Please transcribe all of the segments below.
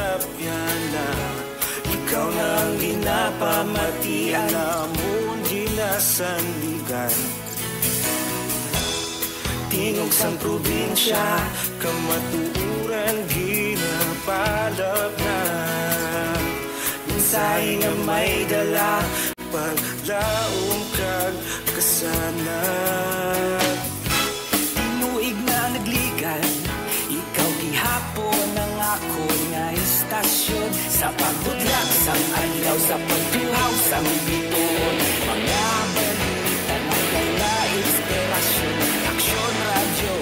sarapyan na ikaw nang ginapamatian namon ginasandigan. Tingog sang probinsya kamatuuran ginapalap na mensahe nga may dala paglaom kag kasanag. Tinuig na nagligan ikaw gihapon ang ako nga istasyon sa pagbutlak sang adlaw sa pagtuhaw sang bituon mga balita na mga inspirasyon. Aksyon radyo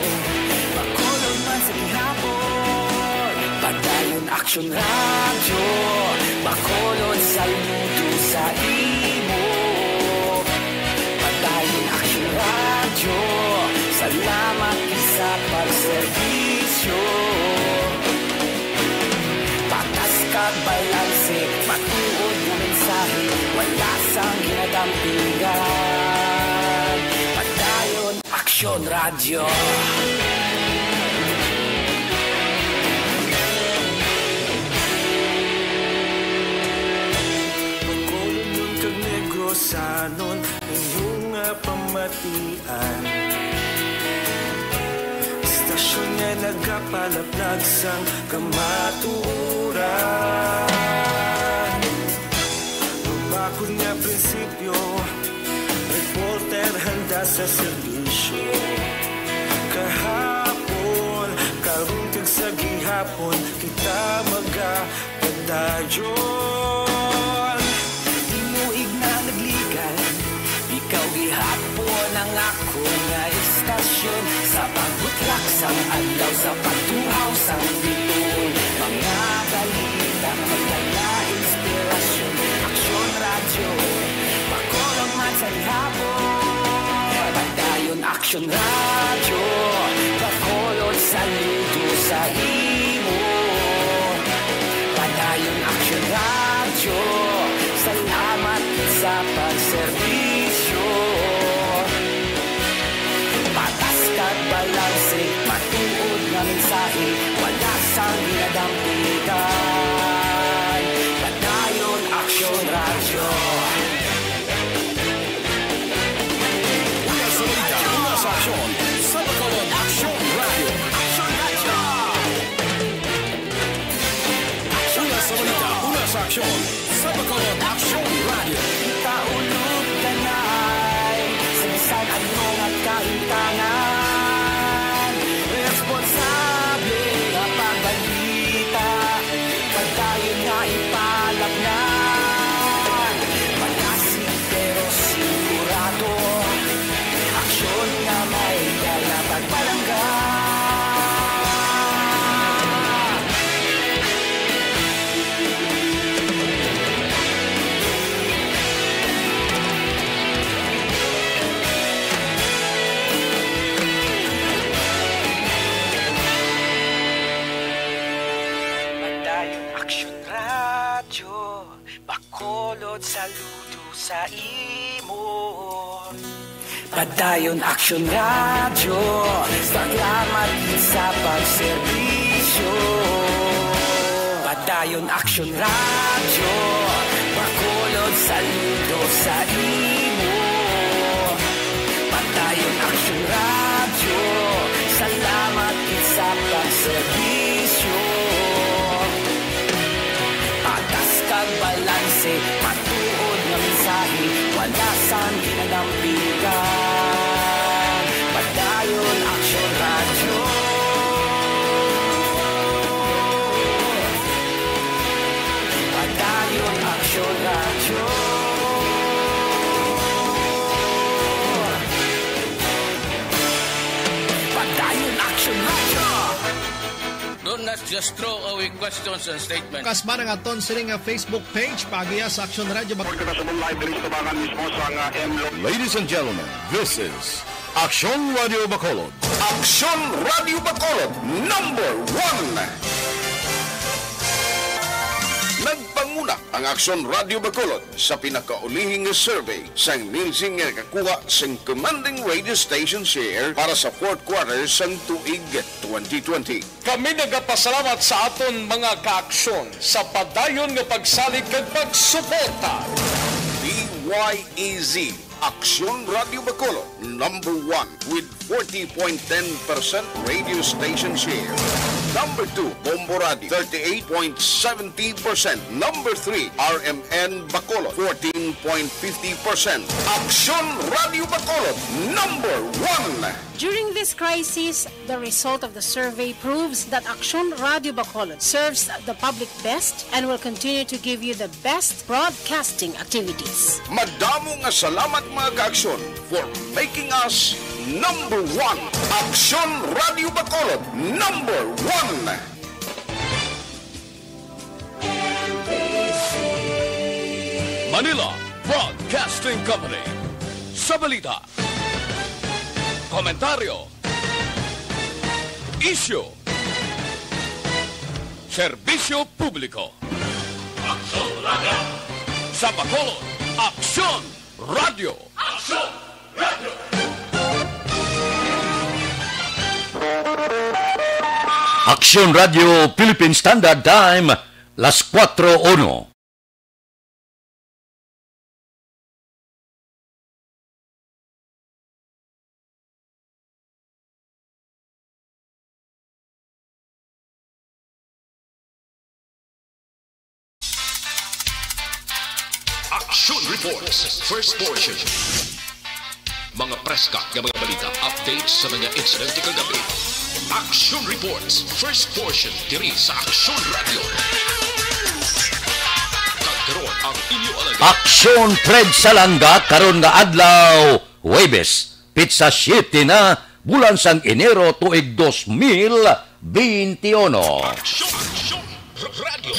makulog man sa gihapon padayon aksyon radyo makulog sa luto sa imo padayon aksyon radyo salamat isa pagserbisyo patas kag balanse matuod nga mensahe wala sang ginadampingan padayon aksyon radyo. Makulong kag negosanon inyong pamatian istasyon nga nagapalaplag sang kamatuuran bakod nga prinsipyo reporter handa sa serbisyo kahapon karong kag sa gihapon kita magapadayon tinuig na nagligan ikaw gihapon ang ako nga istasyon sa pagbutlak sang adlaw sa pagtuhaw sang bituon mga balita mga inspirasyon aksyon radyo makulong man sa gihapon padayon aksyon radyo makulong sa luto sa imo padayon aksyon radyo salamat sa pagserbisyo patas kag balanse matuod nga mensahe wala sang ginadampigan padayon aksyon radyo. Una sa balita, una sa aksyon sa Bacolod Aksyon Radio. Aksyon radyo. Una sa balita, una sa aksyon sa Bacolod Aksyon Radio. Itaulog kanay sa bisan anong at kaintangan responsable nga pagbalita pagkayon nga ipalagnan malasig pero sigurado aksyon nga may dala pagpalanggan. Bacolod saludo sa imo padayon aksyon radyo salamat sa pagserbisyo padayon aksyon radyo Bacolod saludo sa imo padayon aksyon radyo salamat sa pagserbisyo kag balanse matuod nga mensahe wala sang ginadampigan padayon aksyon radyo padayon aksyon radyo padayon aksyon radyo. Don't not just throw away questions and statements. Kasma ng aton sining Facebook page pagiya sa Aksyon Radio. Ladies and gentlemen, this is Aksyon Radio Bacolod. Aksyon Radio Bacolod, #1. Nagpanguna ang ang Aksyon Radio Bacolod sa pinakaulihing survey sa nilsing nga kakuha sa commanding radio station share para sa fourth quarter sang tuig 2020. Kami nagapasalamat sa aton mga kaaksyon sa padayon nga pagsalig kag pagsuporta. DYEZ Aksyon Radio Bacolod, number 1 with 40.10% radio station share. Number 2, Bombo Radio, 38.70%. Number 3, RMN Bacolod, 14.50%. Aksyon Radio Bacolod, number 1. During this crisis, the result of the survey proves that Aksyon Radio Bacolod serves the public best and will continue to give you the best broadcasting activities. Madamo nga salamat mga kaaksyon for making us number 1. Aksyon Radio Bacolod, number 1. Manila Broadcasting Company. Sa balita, komentaryo, isyu, serbisyo publiko. Aksyon Radio. Sa Bacolod, Aksyon Radio. Aksyon Radio. Aksyon Radio Philippine Standard Time, las 4:01. Action Reports, first portion. Mga preska ng mga balita, updates sa mga incident kagabi. Action Reports, first portion, diri sa Action Radio. Kagkaroon ang inyo alaga. Aksyon Fred Salanga karon nga adlaw, Huwebes, Pizza 7 na, bulan sang Enero tuig 2021. Action Radio.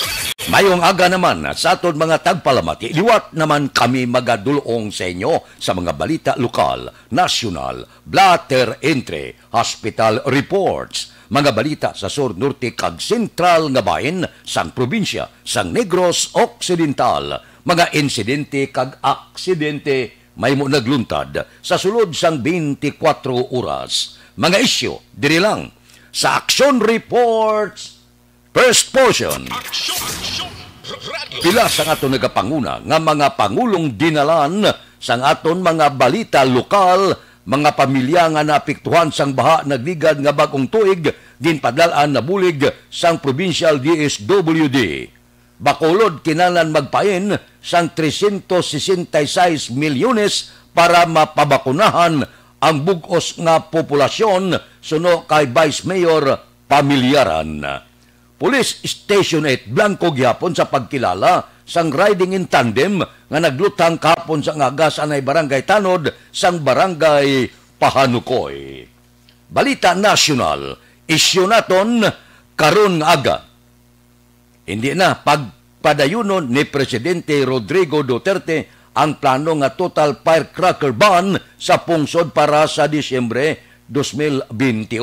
Mayong aga naman sa aton mga tagpalamati, liwat naman kami magadulong sa inyo sa mga balita lokal, nasyonal, blatter entry, hospital reports, mga balita sa sur, norte kag sentral nga bahin sang probinsya sang Negros Occidental, mga insidente kag aksidente may mo nagluntad sa sulod sang 24 oras. Mga isyu diri lang sa Action Reports first portion. Pila sang aton nagapanguna nga mga pangulong dinalan sang aton mga balita lokal, mga pamilya nga naapektuhan sang baha nagligad nga bagong tuig ginpadlaan na bulig sang provincial DSWD. Bacolod kinahanglan magpain sang 366 milyones para mapabakunahan ang bugos nga populasyon suno kay Vice Mayor Pamilyaran. Police Station 8 Blanco gihapon sa pagkilala sang riding in tandem nga naglutang kahapon sa ngagas anay barangay Tanod sang barangay Pahanukoy. Balita nasyonal, isyu naton karon nga aga. Hindi na pagpadayunon ni Presidente Rodrigo Duterte ang plano nga total firecracker ban sa pungsod para sa Disyembre 2021.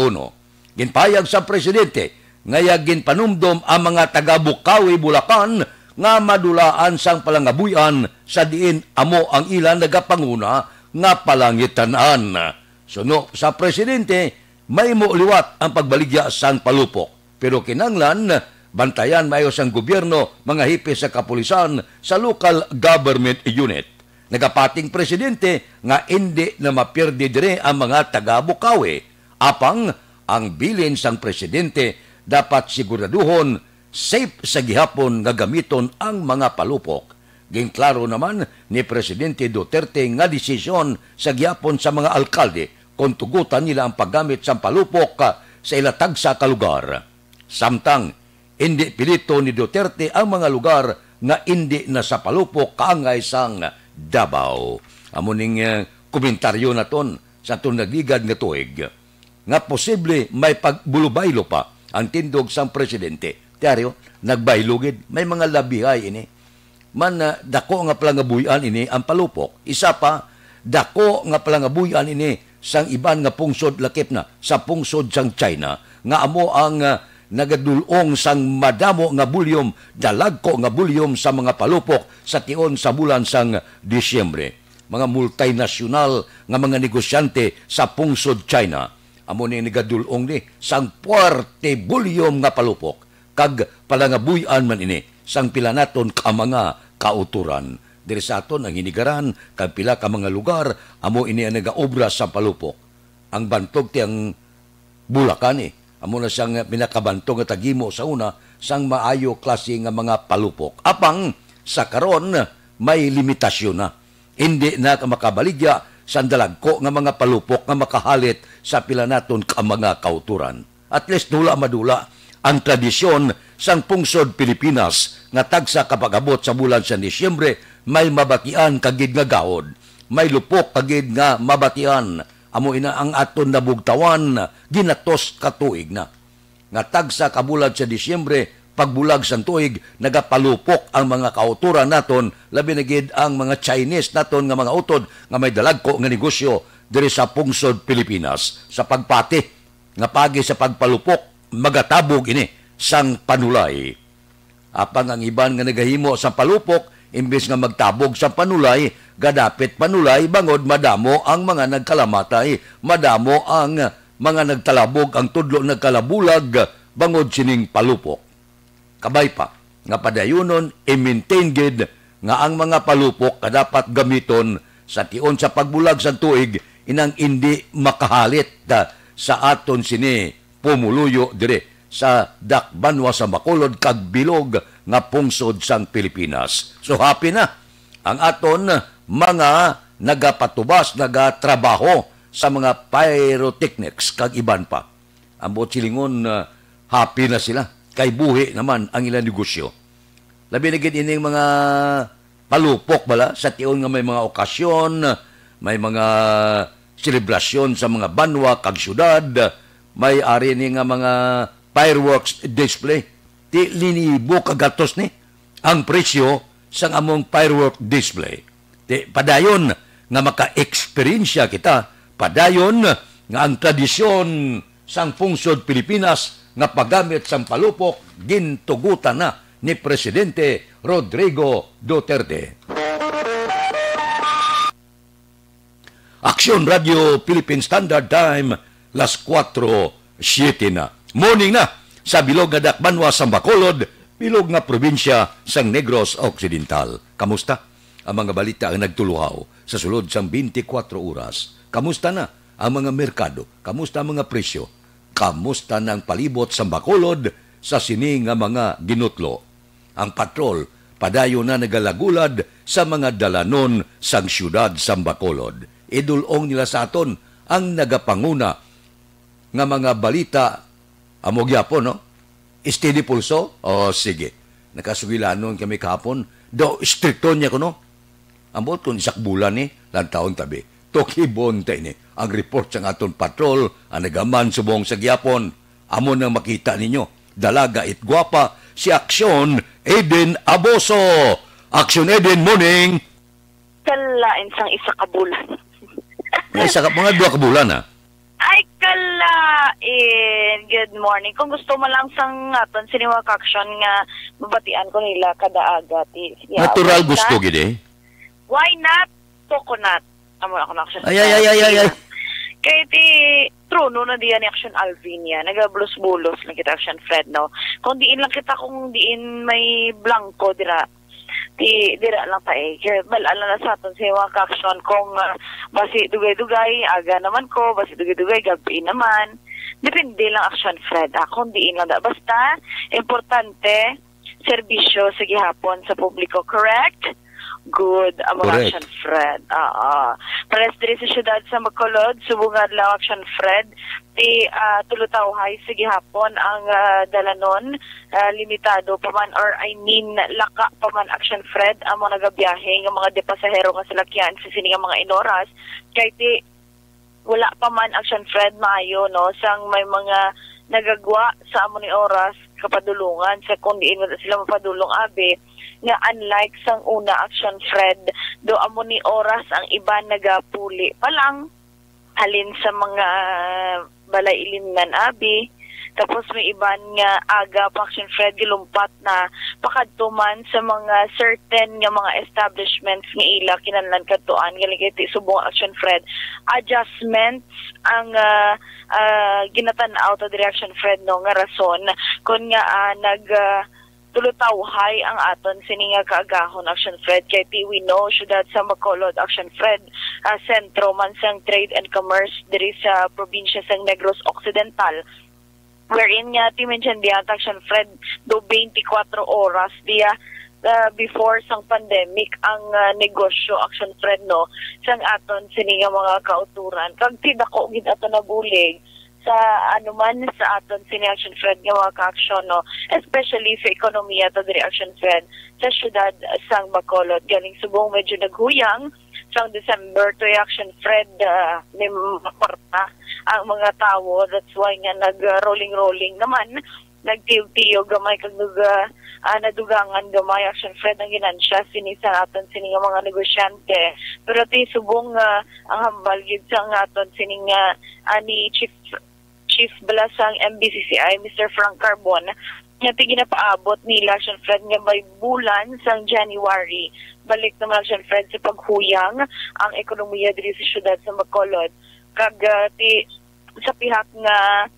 Ginpayag sa Presidente ngayagin panumdom ang mga taga-Bukawi, Bulacan nga madulaan sang palangabuyan sa diin amo ang ilan nagapanguna nga palangitanan. Suno sa Presidente, may liwat ang pagbaligya sang palupok. Pero kinanglan, bantayan mayo sang gobyerno, mga hipis sa kapulisan sa local government unit. Nagapating Presidente nga hindi na mapirdi dire ang mga taga-Bukawi. Apang ang bilin sang Presidente dapat siguraduhon safe sa gihapon nga gamiton ang mga palupok. Ginklaro naman ni Presidente Duterte nga desisyon sa gihapon sa mga alkalde kung tugutan nila ang paggamit sa palupok sa ilatag sa kalugar. Samtang, hindi pilito ni Duterte ang mga lugar nga hindi na sa palupok kaangay sang Davao. Amuning komentaryo na ton sa itong nagligad nga tuig nga posible may pagbulubaylo pa ang tindog sang Presidente. Tiaryo, nagbaylugid, may mga labihay ini. Man dako nga palangabuyan ini ang palupok. Isa pa, dako nga palangabuyan ini sang iban nga pungsod lakip na sa pungsod sang China nga amo ang nagadulong sang madamo nga bulyom, dalagko nga bulyom sa mga palupok sa tion sa bulan sang Disyembre. Mga multinasyonal nga mga negosyante sa pungsod China. Amo ni nagadulong ni sang 40 bulyom nga palupok. Kag palangabuyan man ini sang pila naton ka mga kauturan. Diri sa aton ang hinigaran kag pila ka mga lugar amo ini ang nagaobra sa palupok. Ang bantog ti ang Bulacan amo na siyang pinakabantog nga tagimo sa una sang maayo klase nga mga palupok. Apang sa karon may limitasyon na. Hindi na makabaligya sa dalagko nga mga palupok nga makahalit sa pila naton ka mga kauturan. At least dula madula ang tradisyon sang pungsod Pilipinas nga tagsa kapag abot sa bulan sa Disyembre may mabatian kagid nga gahod, may lupok kagid nga mabatian. Amo ina ang aton nabugtawan ginatos ka tuig na. Nga tagsa kabulan sa Disyembre pagbulag sang tuig nagapalupok ang mga kauturan naton, labi na gid ang mga Chinese naton nga mga utod nga may dalagko nga negosyo diri sa pungsod Pilipinas sa pagpati nga pagi sa pagpalupok magatabog ini sang panulay. Apang ang iban nga nagahimo sa palupok, imbes nga magtabog sa panulay, gadapit panulay bangod madamo ang mga nagkalamatay, madamo ang mga nagtalabog, ang tudlo nagkalabulag bangod sining palupok. Kabay pa nga padayunon i-maintain gid nga ang mga palupok kadapat gamiton sa tion sa pagbulag sa tuig inang hindi makahalit sa aton sini pumuluyo dire sa Dakbanwa sa Bacolod kag bilog nga pungsod sang Pilipinas. So happy na ang aton mga nagapatubas, nagatrabaho sa mga pyrotechnics kag iban pa. Ambot silingon happy na sila kay buhi naman ang ilang negosyo. Labi na gid ining mga palupok bala sa tion nga may mga okasyon, may mga selebrasyon sa mga banwa kag syudad, may ari ni nga mga fireworks display. Ti linibo kagatos ni ang presyo sang among firework display. Ti padayon nga maka-eksperyensya kita, padayon nga ang tradisyon sang pungsod Pilipinas nga paggamit sang palupok gintugutan na ni Presidente Rodrigo Duterte. Aksyon Radio Philippine Standard Time, las 4:07 na. Morning na sa bilog nga Dakbanwa sa Bacolod, bilog nga probinsya sang Negros Occidental. Kamusta? Ang mga balita ang nagtuluhaw sa sulod sang 24 oras. Kamusta na ang mga merkado? Kamusta ang mga presyo? Kamusta ng palibot sa Bacolod sa sini nga mga ginutlo? Ang patrol padayon na nagalagulad sa mga dalanon sang syudad sa Bacolod. Idulong nila sa aton ang nagapanguna nga mga balita. Amo gyapon, no? Steady pulso? O, sige. Nakasugilanon kami kahapon. Do, stricto niya ko, no? Ambot kung isak bulan ni, lantaon tabi. Toki bontay ni. Ang report sa aton patrol, ang nagaman subong sa gyapon. Amo nang makita ninyo. Dalaga it guwapa, si Aksyon Eden Aboso. Aksyon Eden, morning! Kalain sang isa ka bulan. Mga 2 ka bulan, ha? Ay, kalain. Good morning. Kung gusto mo lang sang aton siniwag action nga mabatian ko nila kada aga. Natural gusto, gid. Why not? Coconut. Amo ako na action. Ay. Kaya true, no, na diyan ni Action Alvinia. Nagabulus-bulus lang kita Action Fred, no? Kung diin lang kita, kung diin may blanco, dira lang pa Kaya balala na sa aton siya mga action kung basi dugay-dugay, aga naman ko, basi dugay-dugay, gabi naman. Depende lang Action Fred. Kung diin lang da. Basta, importante, serbisyo sa gihapon sa publiko. Correct? Good. Among Action Fred. Pares diri sa syudad sa Bacolod, subungad lang Action Fred. Tulutawhay sa gihapon ang dalanon, limitado pa man or laka pa man Action Fred ang mga nagabiyahe ng mga depasahero nga salakyan sa sining mga inoras. Kaya wala pa man Action Fred maayo, no, sang may mga nagagwa sa amon ni oras kapadulungan sa kundiin sila mapadulong abi nga unlike sang una Action Fred do amo ni oras ang iba nagapuli pa lang halin sa mga balay ilimnan abi Tapos may iban nga aga Action Fred gilumpat na pakadtuman sa mga certain nga mga establishments ni ila kinahanglan kadtuan galigiti subong Action Fred adjustments ang ginatan-aw to Action Fred no nga rason kun nga tulutawhay ang aton sini nga kaagahon Action Fred kay we know syudad sa Bacolod Action Fred sentro man sang trade and commerce diri sa probinsya sang Negros Occidental wherein nga mention diya Action Fred do 24 oras diya before sang pandemic ang negosyo Action Fred no sang aton sini nga mga kauturan kag tidako gid ato nabulig sa anuman sa aton sini Action Fred nga mga ka-aksyon no especially sa ekonomiya to diri Action Fred sa syudad sang Bacolod galing subong medyo naghuyang sang December to Action Fred ni maporta ang mga tawo that's why nga nag-rolling naman nagtiyo gamay kag nadugangan gamay Action Fred ang ginansya sini sa aton sini nga mga negosyante pero ti subong ang hambal gid sa aton sini nga ni Chief Balasang MBCCI, Mr. Frank Carbon, nga ginapaabot nila Action Fred nga by bulan sang January. Balik naman Action Fred sa paghuyang ang ekonomiya diri sa syudad sa Bacolod. Kag sa pihak nga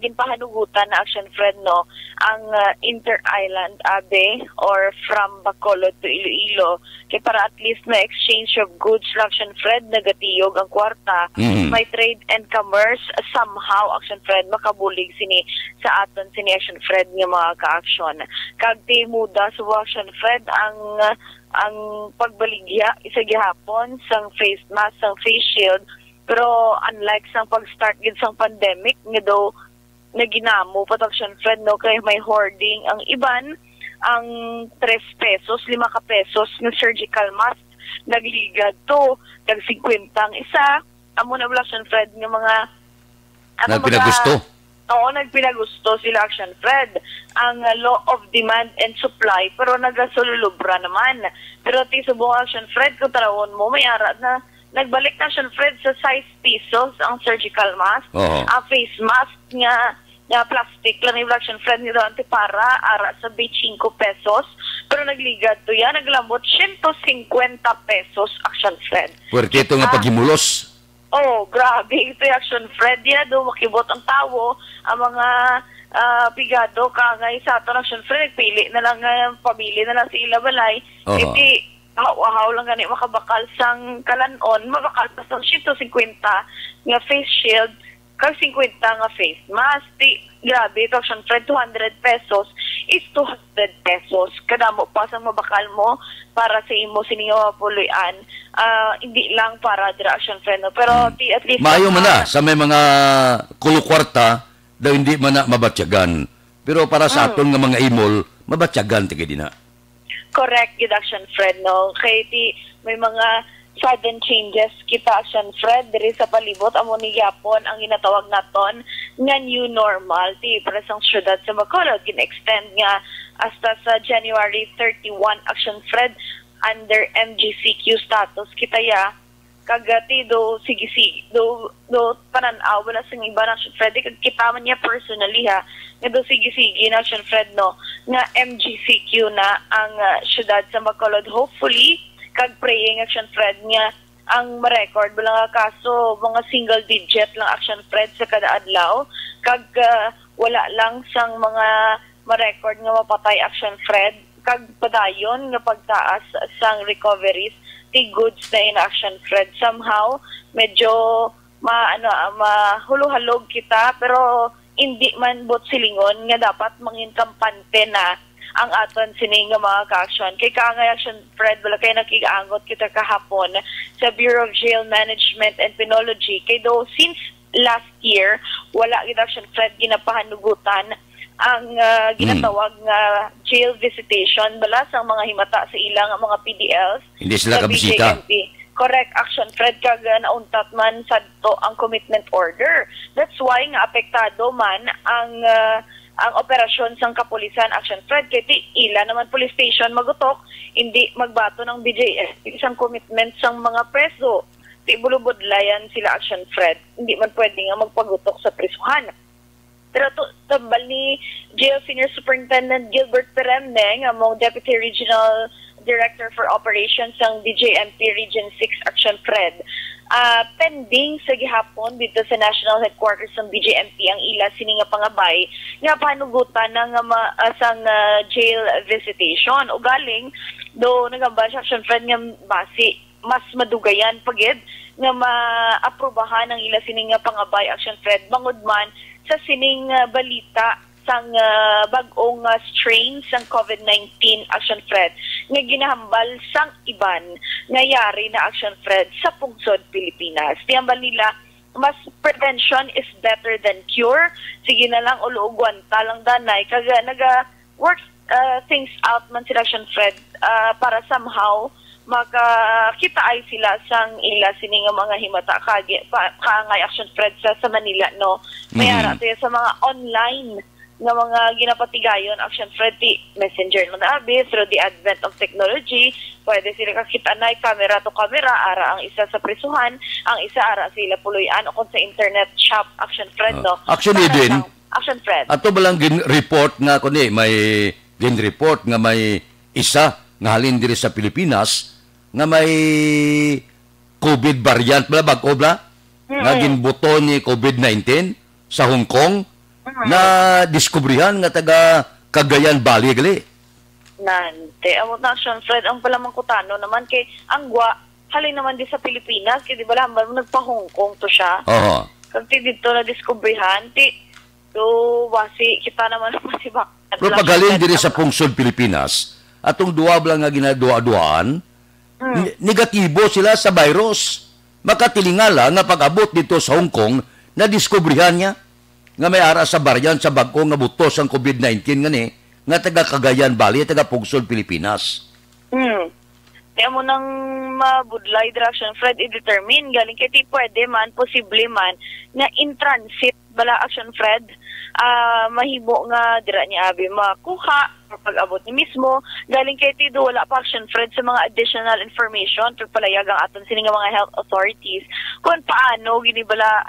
ginpahanugutan na Action Fred no ang inter-island abe or from Bacolod to Iloilo kay para at least na exchange of goods Action Fred nagatiyog ang kwarta may trade and commerce somehow Action Fred makabulig sini sa aton sini Action Fred nga mga ka-aksyon kag ti muda sa Action Fred ang pagbaligya isa gihapon sang face mask sang face shield pero unlike sang pag-start gid sang pandemic nga do naginamo Action Fred no kay may hoarding ang iban ang 3 pesos 5 ka pesos ng surgical mask nagligad to tag 50 ang isa amo na Action Fred nga mga nagpinagusto nagpinagusto sila Action Fred ang law of demand and supply pero nagasulubra naman pero ti subong Action Fred kung tarawon mo may ara na nagbalik na Action Fred sa 6 pesos ang surgical mask. Ang face mask nga plastic lang yung Action Fred nito para ara sa 25 pesos. Pero nagligad to yan, naglambot 150 pesos Action Fred. Puwerte ito nga paghimulos. Grabe. Ito yung Action Fred. Yan, makibot ang tawo, ang mga pigado, kangay sa ato Action Fred, nagpili na lang, pamili na lang sa ilabalay. Iti, haw lang gani makabakal sang kalanon mabakal pa sang 150 nga face shield kag 50 nga face mask grabe ito Action Fred 200 pesos is 200 pesos kada mo pa sang mabakal mo para sa imo sini nga mapuloy-an hindi lang para dira Action Fred no pero at least maayo man na sa may mga kulukwarta daw hindi man na mabatyagan pero para sa aton nga mga imol mabatyagan tigay din na. Correct, good Action Fred, no? Kaya may mga sudden changes kita Action Fred diri sa palibot amo ni Yapon ang ginatawag naton nga new normal para sa syudad sa Bacolod gin-extend nga hasta sa January 31 Action Fred under MGCQ status kita ya kagati do sige do panan-aw wala sang iba na Action Fred kag kita man niya personally ha nga do sige na Action Fred no nga MGCQ na ang syudad sa Bacolod hopefully kag praying Action Fred nga ang ma-record wala nga kaso mga single digit lang Action Fred sa kada adlaw kag wala lang sang mga ma-record nga mapatay Action Fred kag padayon nga pagtaas sang recoveries ti goods na in Action Fred somehow medyo mahuluhalog kita pero hindi man bot silingon nga dapat mangin kampante na ang aton sini nga mga ka-aksyon kay kaangay Action Fred wala kay nakigaangot kita kahapon sa Bureau of Jail Management and Penology kay do since last year wala gid Action Fred ginapahanugutan ang ginatawag nga jail visitation bala sa mga himata sa ilang mga PDLs hindi sila kabisita. Correct Action Fred kag nauntat man sadto ang commitment order. That's why nga apektado man ang operasyon sang kapulisan Action Fred kay ila naman police station magutok hindi magbato ng BJS isang commitment sang mga preso. Ti bulubodlayan sila Action Fred. Hindi man pwede nga magpagutok sa prisuhan. Pero tabal ni Jail Senior Superintendent Gilbert Peremne, nga mong Deputy Regional Director for Operations ng DJMP Region 6 Action Fred. Pending sa gihapon dito sa National Headquarters ng DJMP ang ila sini nga pangabay nga panugutan ng sang jail visitation. O galing do nagamba siya Action Fred nga basi mas madugayan pagid nga maaprubahan ang ila sining nga pangabay Action Fred bangod man sa sining balita sang bag-ong strain sang COVID-19 Action Fred nga ginahambal sang iban nga yari na Action Fred sa pungsod Pilipinas. Tiyambal nila mas prevention is better than cure. Sige na lang uluugwan talang danay kaga naga-work things out man sila Action Fred para somehow makakita ay sila sang ila sining mga himata kangay Action Fred sa Manila no. May ara sa mga online nga mga ginapatigayon Action Fred messenger mo na through the advent of technology pwede sila kakita na camera to camera ara ang isa sa prisuhan ang isa ara sila puloy-an o kung sa internet shop Action Fred no. Actually din Action Fred ato balang gin-report nga kundi may gin-report nga may isa nga halin diri sa Pilipinas nga may COVID variant bala bag-o bla nga ginbuto ni COVID-19 sa Hong Kong na diskubrihan nga taga Cagayan Valley gali. Nante, amot na Action Fred ang palamang kutano naman kay angwa halin naman di sa Pilipinas kay di ba lamang nagpa-Hong Kong to siya. Oo. Kasi dito na diskubrihan to basi kita naman masibak. Pero paghalin diri sa pungsod Pilipinas atong duwa bala nga ginadua-duaan negatibo sila sa virus. Makatilingala nga pag-abot dito sa Hong Kong na diskubrihan niya nga may ara sa variant sa bag-o nga butos ang COVID-19 ngani nga taga Cagayan Valley taga pungsod Pilipinas. Kaya mo nang mabudlay direction Fred i-determine galing kay ti pwede man posible man na in transit bala Action Fred mahibo nga dira niya abi makuha pag-abot ni mismo galing kay ti do wala pa Action Fred sa mga additional information pagpalayag ang aton sini nga mga health authorities kung paano ginibala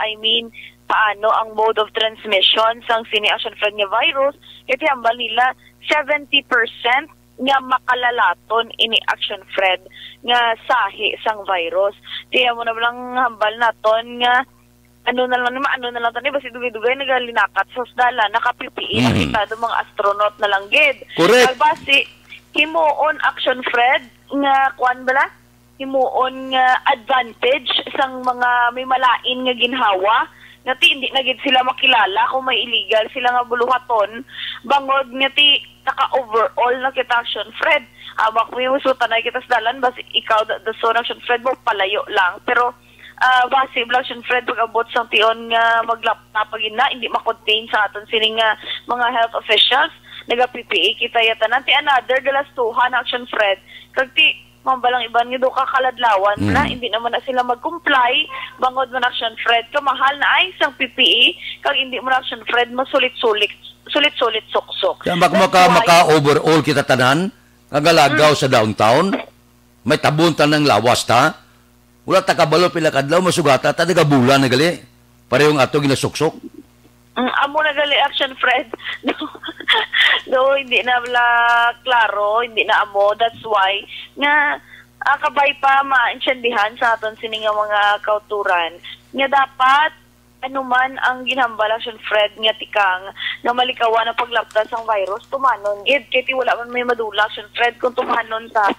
paano ang mode of transmission sang sini Action Fred nga virus kaya hambal nila 70% nga makalalaton ini Action Fred nga sahi sang virus. Kaya mo na lang hambal naton nga ano na lang tani basi dugay-dugay nagalinakat sa sdala naka-PPE nakita do mga astronaut na lang gid. Correct. Basi himuon Action Fred nga kuan bala himuon nga advantage sang mga may malain nga ginhawa nga hindi na gid sila makilala kung may illegal sila nga buluhaton bangod nga naka-overall na kita Action Fred. Abak mo yung sutanay kita sa dalan basi ikaw the zone Action Fred mo palayo lang pero base Action Fred pag-abot sang tion nga maglaptap na hindi makontain sa aton sining mga health officials naga-PPE kita yata nanti another galastuhan Action Fred kag mambalang iban nga do kakaladlawan na hindi naman na sila mag-comply bangod man Action Fred kamahal na ay sang PPE kag hindi mo Action Fred masulit-sulit suksok. Kaya maka-overall kita tanan kagalagaw sa downtown may tabon tanang lawas ta wala ta kabalo pila kadlaw masugata ta bulan na gali parehong ato ginasuksok. Amo na gali Action Fred no hindi na wala klaro hindi na amo that's why nga kabay pa maintindihan sa aton sini nga mga kauturan nga dapat anuman ang ginhambal Action Fred nga tikang nga malikawan ang paglaptas ang virus tumanon gid kay wala man may madula Action Fred kung tumanon ta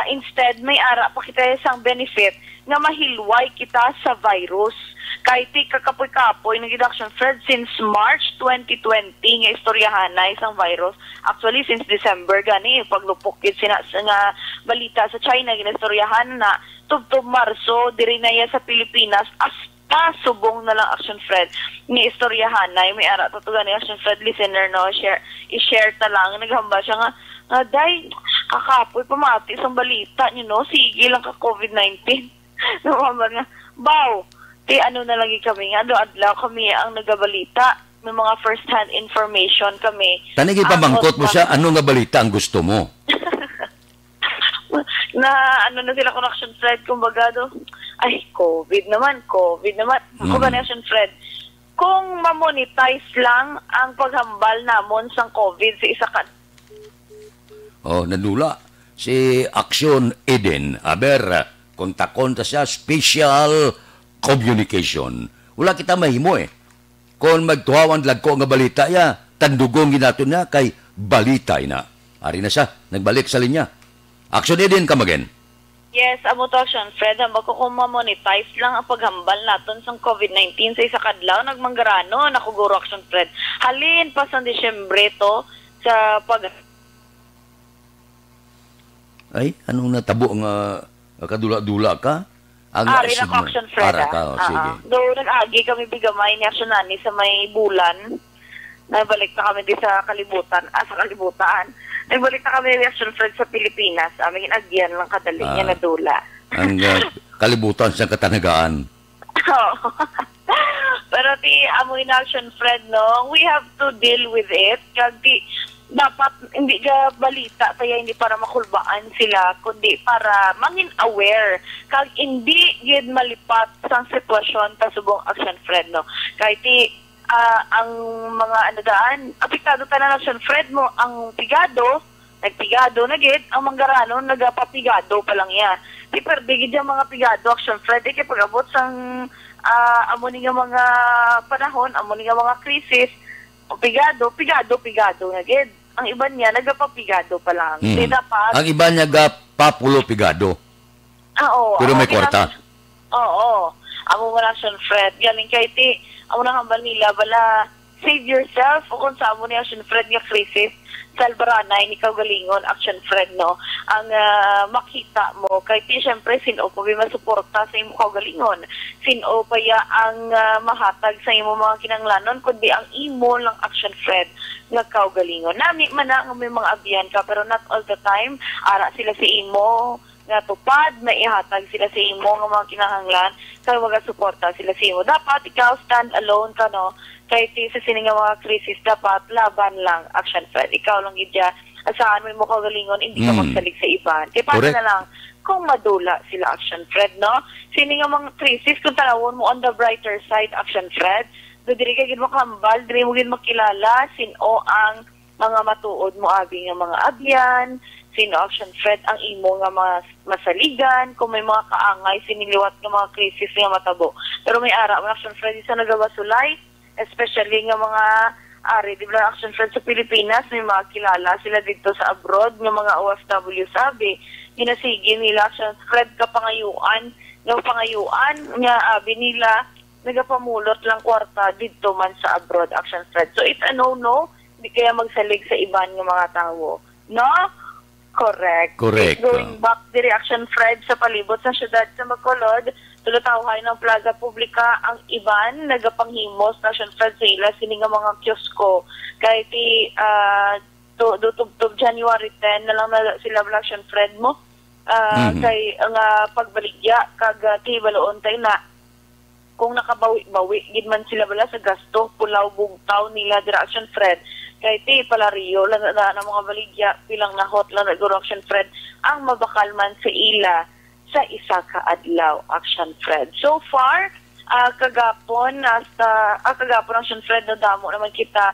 instead may ara pa kita sang benefit nga mahilway kita sa virus kahit kakapoy-kapoy ng Action Fred since March 2020 nga istoryahan na isang virus actually since December gani paglupok gid sina nga balita sa China ginistoryahan na tubtob Marso diri na ya sa Pilipinas subong na lang Action Fred ni istoryahan na may ara tutugan ni Action Fred listener no i-share ta lang naghamba siya nga day kakapoy pamati isang balita niyo no sige lang ka COVID-19 naman nga baw ano na lagi kami nga adlaw kami ang nagabalita may mga first hand information kami tanigi pamangkot mo siya ano nga balita ang gusto mo na ano na sila Action Fred kumbaga do ay COVID naman ako ba Action Fred kung ma-monetize lang ang paghambal namon sa COVID sa isa ka. Oh, nadula. Si Action Eden. Aber, kontakon ta siya, special communication. Wala kita mahimo eh. Kung magtuhawan lag ko nga balita ya, tandugong ginato na kay balita na. Ari na siya, nagbalik sa linya. Action Eden, come again. Yes, amo to Action Fred, bako kung ma-monetize lang ang paghambal naton sa COVID-19 sa isa kadlaw, nagmanggarano, nakuguro Action Fred. Halin pa sa Disyembre to sa pag... Ay, anong natabo nga kadula-dula ka? Ari na ko Action Fred. Ara ka, sige. Doon nag-agi kami bigamay ni Action Nani sa may bulan. Nabalik na kami di sa kalibutan. Sa kalibutan. Nagbalik na kami ni Action Fred sa Pilipinas. Aming agyan lang kadali niya na dula. Ang kalibutan sa katanagaan. Pero amoy na Action Fred, no? We have to deal with it. Kasi dapat hindi ka balita kaya hindi para makulbaan sila, kundi para mangin aware. Kag hindi gid malipat sa sitwasyon ta subong Action Fred, no? Kahit ang mga apektado tanan Action Fred mo, ang pigado, nagpigado na gid, ang manggarano nagapapigado pa lang ya. Di perde gid yung mga pigado Action Fred, kay pag-abot sang amo ni nga mga panahon, amo ni nga mga krisis, pigado na gid. Ang iba niya nagapapigado pa lang. Di dapat. Ang iba niya gapapulo pigado. Oo. Pero may kwarta. Oo. Amo mo na Action Fred, galing kay amo na hambal nila, bala, save yourself, o kung sa amo ni Action Fred nga krisis, salbaranay, ni Kaugalingon, Action Fred, no, ang makita mo, kay siyempre, sino pa masuporta sa imo Kaugalingon, sino pa ang mahatag sa imo mga kinanglanon, kundi ang imo lang Action Fred, nga Kaugalingon. Nami man na may mga abyan ka, pero not all the time, ara sila si imo, nga tupad, na ihatag sila sa imo ng mga kinahanglan, kaya magasuporta sila sa imo. Dapat ikaw stand alone ka, no? Kahit sa sining mga krisis, dapat laban lang, Action Fred. Ikaw lang idya, asahan mo yung Kaugalingon, hindi ka magsalig sa iban. Kaya paano na lang, kung madula sila, Action Fred, no? Sining mga krisis, kung tanawon mo on the brighter side, Action Fred, do diri ka gid makambal, diri mo gid makilala, sino ang mga matuod mo abi nga mga abyan, sino Action Fred ang imo nga mga masaligan, kung may mga kaangay, siniliwat nga mga krisis nga matabo. Pero may ara, Action Fred isa nagabasulay, especially nga mga di ba Action Fred sa Pilipinas, may mga kilala sila dito sa abroad, nga mga OFW sabi, ginasigi nila Action Fred kapangayuan, nga abi nila, nagapamulot lang kwarta dito man sa abroad, Action Fred. So it's a no-no, hindi kaya magsalig sa iban ng mga tao. No? Correct. Going back the reaction Fred sa palibot sa syudad sa Bacolod, tulutawhay ng Plaza Publica ang iban nagapanghimos na Action Fred sa ila sining mga kiosko. Kahit tub January 10 na lang na sila Action Fred mo. Kay ang pagbaligya kag tibaloon tay na kung nakabawi gid man sila bala sa gasto pulaw bugtaw nila Action Fred. Kay palario lang na mga baligya bilang nahot lang na Action Fred ang mabakal man sa ila sa isa ka adlaw Action Fred. So far kagapon Action Fred na damo naman kita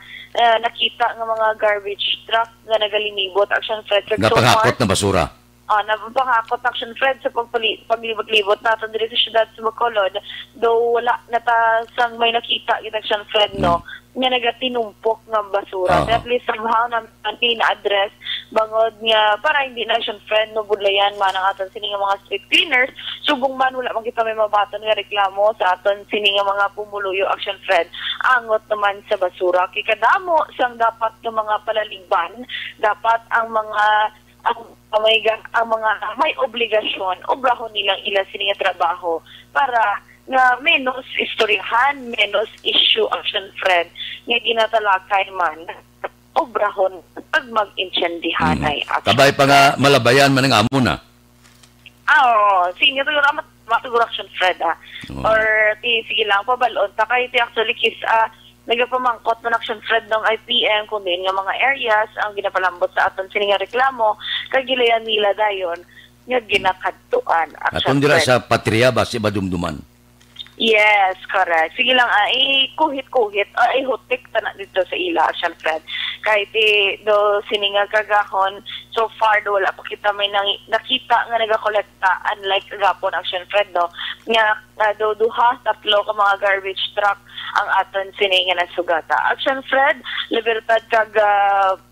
nakita ng mga garbage truck na nagalimibot Action Fred. Napangakot na basura. Napangakot Action Fred sa paglibot-libot natin dito sa syudad sa Bacolod. Though wala natasang may nakita kita Action Fred, no? Nga nagatinumpok ng basura. At least somehow natin na-address bangod nga para hindi na Action Fred no budlayan man ang aton sining mga street cleaners. Subong man wala man kita may mabaton nga reklamo sa aton sining mga pumuluyo Action Fred. Angot naman sa basura. Kay kadamo sang dapat ng mga palaliban, dapat ang mga may obligasyon, obrahon nilang ila sining trabaho para nga menos istoryahan, menos issue Action Fred nga ginatalakay man obrahon pag mag-intsendihan ay Action. Kabay pa nga malabayan man ang amo na. Sige siguro Action Fred or sige lang pabalon ta kay actually kis nagapamangkot ng Action Fred ng IPM kung din nga mga areas ang ginapalambot sa aton sining reklamo kay gilayan nila dayon nga ginakadtuan Action Atong dira sa Patria ba si Badumduman? Yes, correct. Sige lang, kuhit-kuhit, hutik ta na dito sa ila, Action Fred. Kahit do sininga kagahon, so far do wala pa kita may nakita nga nagakolekta, unlike kagapon, Action Fred, no? Nga do duha, tatlo ka mga garbage truck ang aton sininga na sugata. Action Fred, Libertad kag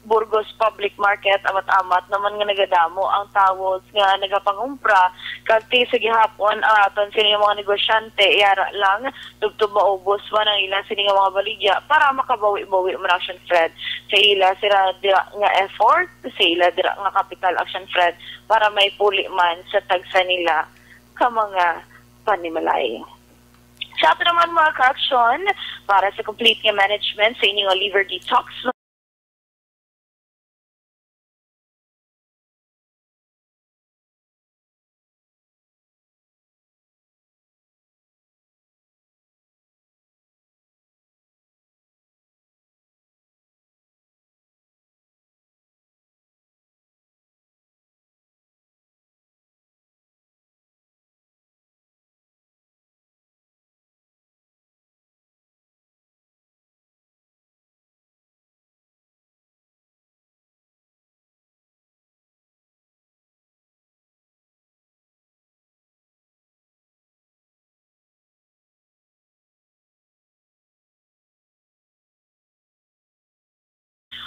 Burgos Public Market, amat-amat naman nga nagadamo ang tawos nga nagapangumpra, kag ti sa gihapon ang aton sininga mga negosyante, yara lang, tubtub maubos man ang ilang sininga mga baligya para makabawi-bawi man, Action Fred. Sa ila sila dira nga effort, sa ila dira nga capital, Action Fred, para may puli man sa tagsa nila ka mga panimalay. Sa ato naman mga ka-aksyon, para sa complete nga management sa inyong liver detox,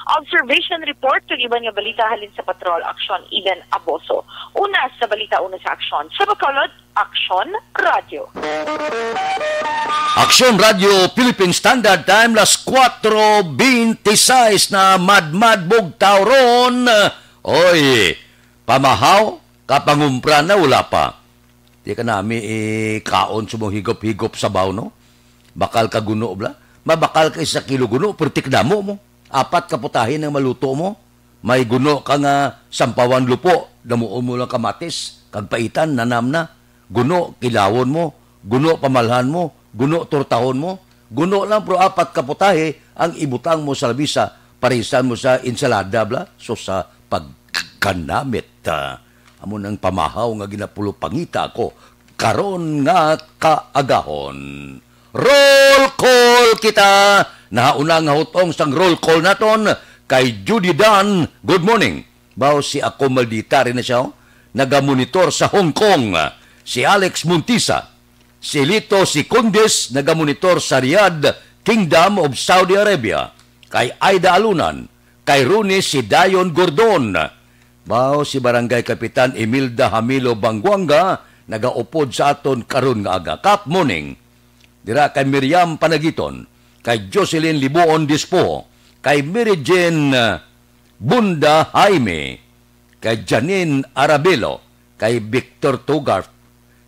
observation report ug iban nga balita halin sa Patrol Aksyon Eden Aboso. Una sa balita, una sa aksyon. Sa Bacolod, Aksyon Radio. Aksyon Radio Philippine Standard Time las 4:26 na madmad bugtaw ron. Oy, pamahaw kapangumpra na wala pa. Di ka nami kaon sumong higop-higop sa baw, no? Bakal ka guno bla. Mabakal ka isa kilo guno pertik damo mo. Apat kaputahin ang maluto mo. May guno ka nga sampawan lupo. Damuon mo lang kamatis. Kagpaitan, nanam na. Guno, kilawon mo. Guno, pamalhan mo. Guno, tortahon mo. Guno lang, pero apat kaputahe ang ibutang mo sa labisa. Parisan mo sa insalada, bla. So, sa pagkanamit. Amo nang pamahaw nga ginapulo pangita ko. Karon nga kaagahon. Roll call kita! Nauna nga hutong sang roll call naton kay Judy Dunn. Good morning. Bawo si ako maldita rin na siya. Nagamonitor sa Hong Kong. Si Alex Muntisa. Si Lito Sicondes nagamonitor sa Riyadh, Kingdom of Saudi Arabia. Kay Aida Alunan. Kay Rooney si Dayon Gordon. Bawo si Barangay Kapitan Emilda Hamilo Bangwanga nagaupod sa aton karon nga aga. Kap morning. Dira kay Miriam Panagiton. Kay Jocelyn Libuon Dispo, kay Mary Jane Bunda Jaime, kay Janine Arabelo, kay Victor Tugarf,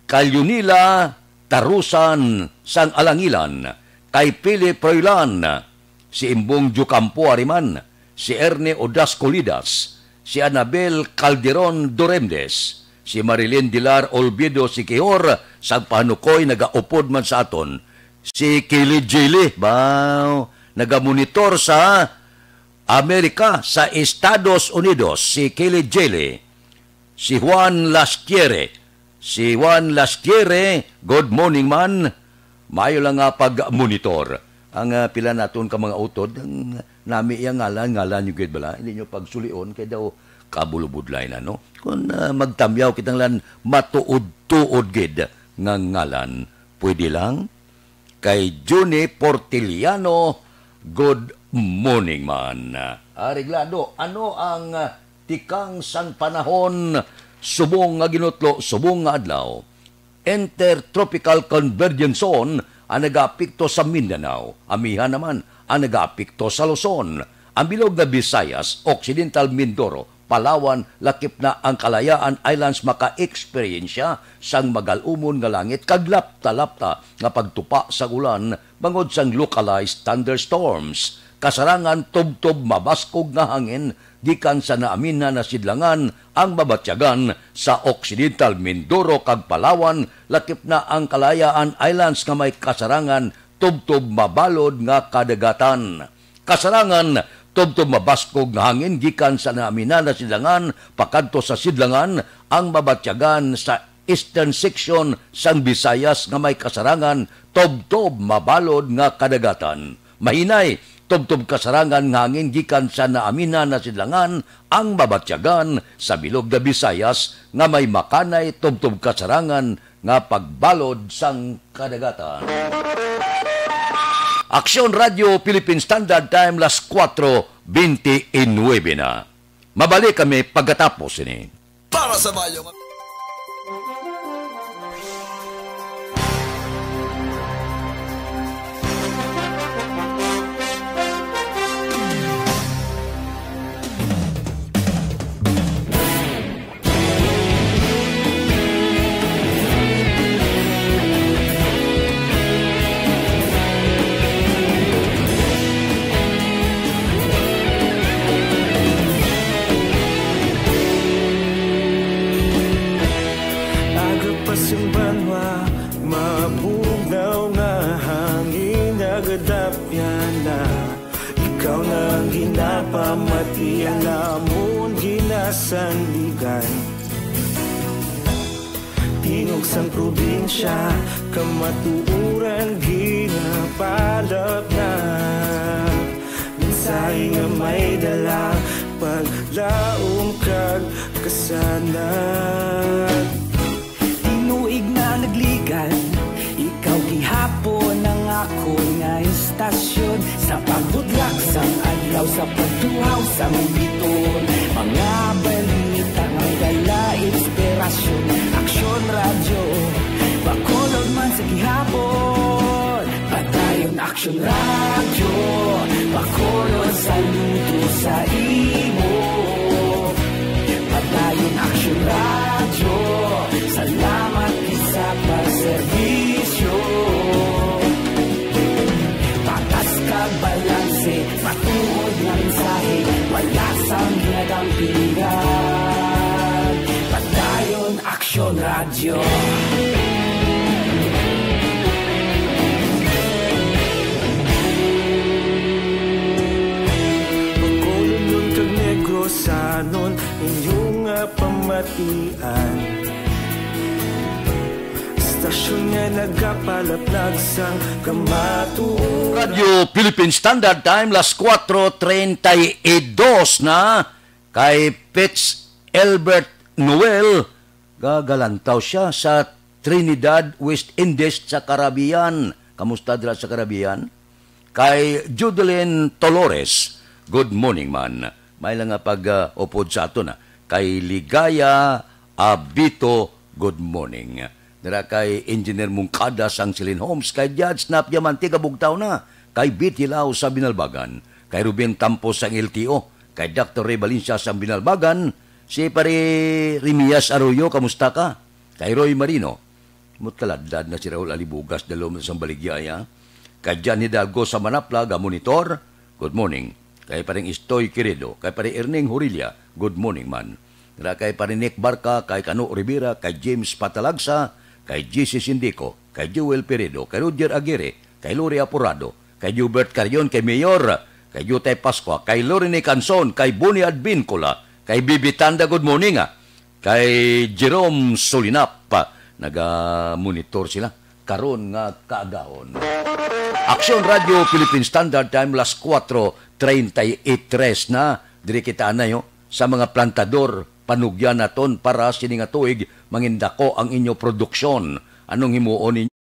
kay Yunila Tarusan Sang Alangilan, kay Philip Roylan, si Imbong Jucampo Ariman, si Erne Odas Colidas, si Anabel Calderon Doremdes, si Marilyn Dilar Olvido Siquihor, sang panukoy nagaupod man sa aton, si Kelly Jili, nagamonitor sa Amerika, sa Estados Unidos, si Kelly Jili, si Juan Lastiere, good morning man, mayo lang nga pag-monitor. Ang pila naton ka mga utod, nami iya ngalan yung gid bala, hindi nyo pagsulion, kaya daw kabulubudlay na, no? Kung magtamyaw kitang lan matuod-tuod gid nga ngalan, pwede lang? Kay Juni Portiliano, good morning man. Reglado, ano ang tikang sang panahon subong nga ginutlo, subong nga adlaw? Intertropical Convergence Zone ang nag-apikto sa Mindanao. Amihan naman ang nag-apikto sa Luzon. Ang bilog na Visayas, Occidental Mindoro, Palawan, lakip na ang Kalayaan Islands maka-eksperyensya sang magalumon nga langit kaglapta-lapta nga pagtupa sa ulan bangod sang localized thunderstorms. Kasarangan tubtob mabaskog nga hangin gikan sa naamin na nasidlangan ang mabatyagan sa Occidental Mindoro kag Palawan lakip na ang Kalayaan Islands nga may kasarangan tubtob mabalod nga kadagatan. Kasarangan tubtob mabaskog nga hangin gikan sa naaminan na sidlangan pakadto sa sidlangan ang mabatyagan sa eastern section sang Visayas nga may kasarangan tob-tob mabalod nga kadagatan. Mahinay tob-tob kasarangan nga hangin gikan sa naamina na sidlangan ang mabatyagan sa bilog na Visayas nga may makanay tob-tob kasarangan nga pagbalod sang kadagatan. Aksyon Radio Philippine Standard Time las 4:29 na. Mabalik kami pagkatapos ini. Para sa bayo. Ikaw nang ginapamatian namon ginasandigan. Tingog sang probinsya kamatuuran ginapalap na. Minsay nga may dala paglaom kag kasanan. Tinuig na nagligan, ikaw gihapon ang ako nga istasyon. Sa pagbutlak sang adlaw sa pagtuhaw sa biton. Mga balita nga dala inspirasyon. Aksyon radyo, bakolod man sa gihapon. Patayon aksyon radyo, bakolod sa luto sa imo. Patayon aksyon radyo, salamat isa pagserbisyo. Patas ka balanse, patuod na mensahe, wala sang ginagampingan. Patayon aksyon radyo. Bakolod nun kag Negrosanon, inyong pamatian. Stasyon nga nagapalaplag sang kamatuon. Radio Philippine Standard Time las 4:32 na. Kay Fitz Albert Noel gagalantaw siya sa Trinidad, West Indies sa Caribbean. Kamusta dira sa Caribbean? Kay Judeline Tolores, good morning man. May lang nga pag-upod sa ato na. Kay Ligaya Abito, good morning. Dira kay Engineer Mungkada sang Silin Homes, kay Judge Napia Mantiga Bugtaw na, kay Bitilaw sa Binalbagan, kay Ruben Tampos sang LTO, kay Dr. Ray Valencia sang Binalbagan, si pare Rimias Arroyo, kamusta ka? Kay Roy Marino, mutkaladad na si Raul Alibugas dalom sa Baligyaya, kay Jan Hidalgo sa Manapla, Monitor, good morning. Kay paring Istoy Quirido, kay pare Erning Horilia, good morning man. Dira kay pare Nick Barca, kay Cano Rivera, kay James Patalagsa, kay GC Sindico, kay Joel Peredo, kay Roger Aguirre, kay Lori Apurado, kay Hubert Carion, kay Mayor, kay Yutay Pascua, kay Lorene Canson, kay Boni Advincula, kay Bibi Tanda, good morning kay Jerome Solinap, naga-monitor sila, karon nga kaagahon. Aksyon Radio Philippine Standard Time las 4:33 na, diri kita na sa mga plantador, panugyan naton para sining tuig mangindako ang inyo produksyon. Anong himuon ninyo?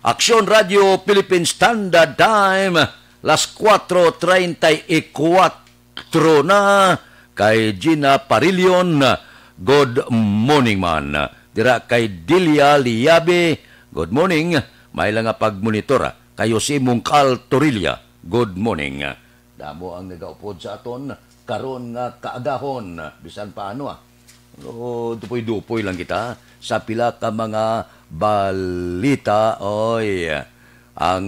Aksyon Radio Philippine Standard Time, las 4:34 na, kay Gina Parillion, good morning man. Dira kay Delia Liabe, good morning. May lang nga pagmonitor, kayo si Mungkal Torilla, good morning. Damo ang nagaupod sa aton, karon nga kaagahon, bisan paano dupoy-dupoy lang kita sa pila ka mga balita. Oy, ang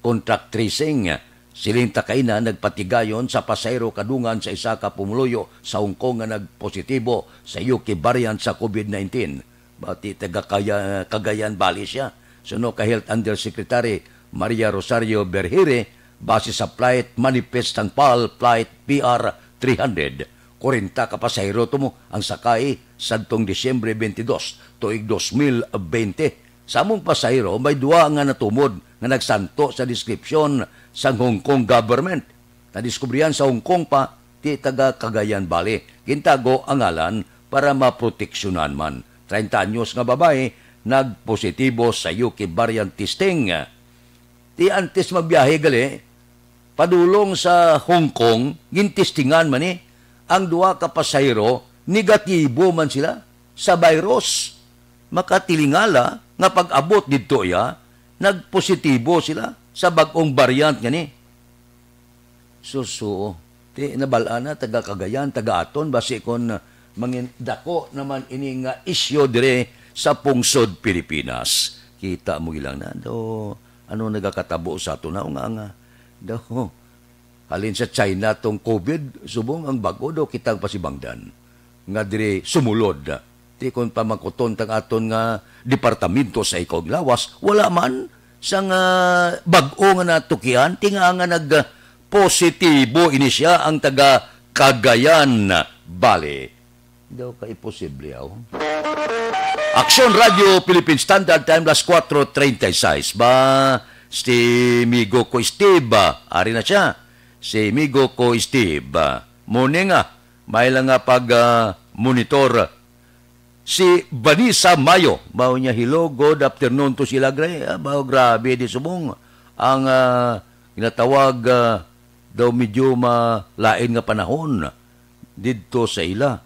contract tracing, siling takay na nagpatigayon sa pasayro kadungan sa isa ka pumuluyo sa Hong Kong nga nagpositibo sa UK variant sa COVID-19. Bati taga Cagayan Valley siya. Suno ka Health Undersecretary Maria Rosario Berhire, base sa flight manifest ng PAL Flight PR 300. 40 ka pasahero tumo ang sakay sadtong Disyembre 22 tuig 2020. Sa among pasahero may duwa nga natumod nga nagsanto sa description sa Hong Kong government. Nadiskubrihan sa Hong Kong pa ti taga Cagayan Valley. Kintago ang ngalan para maproteksyonan man. 30 anyos nga babae nagpositibo sa UK variant testing. Ti antes magbiyahe gali padulong sa Hong Kong gintestingan man ang duwa ka pasahero, negatibo man sila sa virus. Makatilingala nga pag-abot dito nagpositibo sila sa bagong variant nga ni. Suso, ti nabalaan na taga Cagayan, taga Aton, basi kon mangin dako naman ini nga isyo dire sa pungsod Pilipinas. Kita mo ilang na, ano nagakatabo sa ato na, nga, halin sa China tong COVID, subong ang bago daw kitang pasibangdan. Nga dire sumulod. Di kon pa mangkuton tang aton nga departamento sa ikog lawas, wala man sa nga bago nga natukian, tinga nga nag-positibo ini siya ang taga Cagayan Valley. Daw ka imposible Aksyon Radio Philippine Standard Time, las 4:36. Ba, si Migo ko Steve, ari na siya. Si Migo ko Steve, muna nga, may lang nga pag-monitor. Si Vanessa Mayo, bao niya, hello, good afternoon to sila, gray. Bao, grabe, di subong. Ang ginatawag daw medyo malain nga panahon dito sa ila.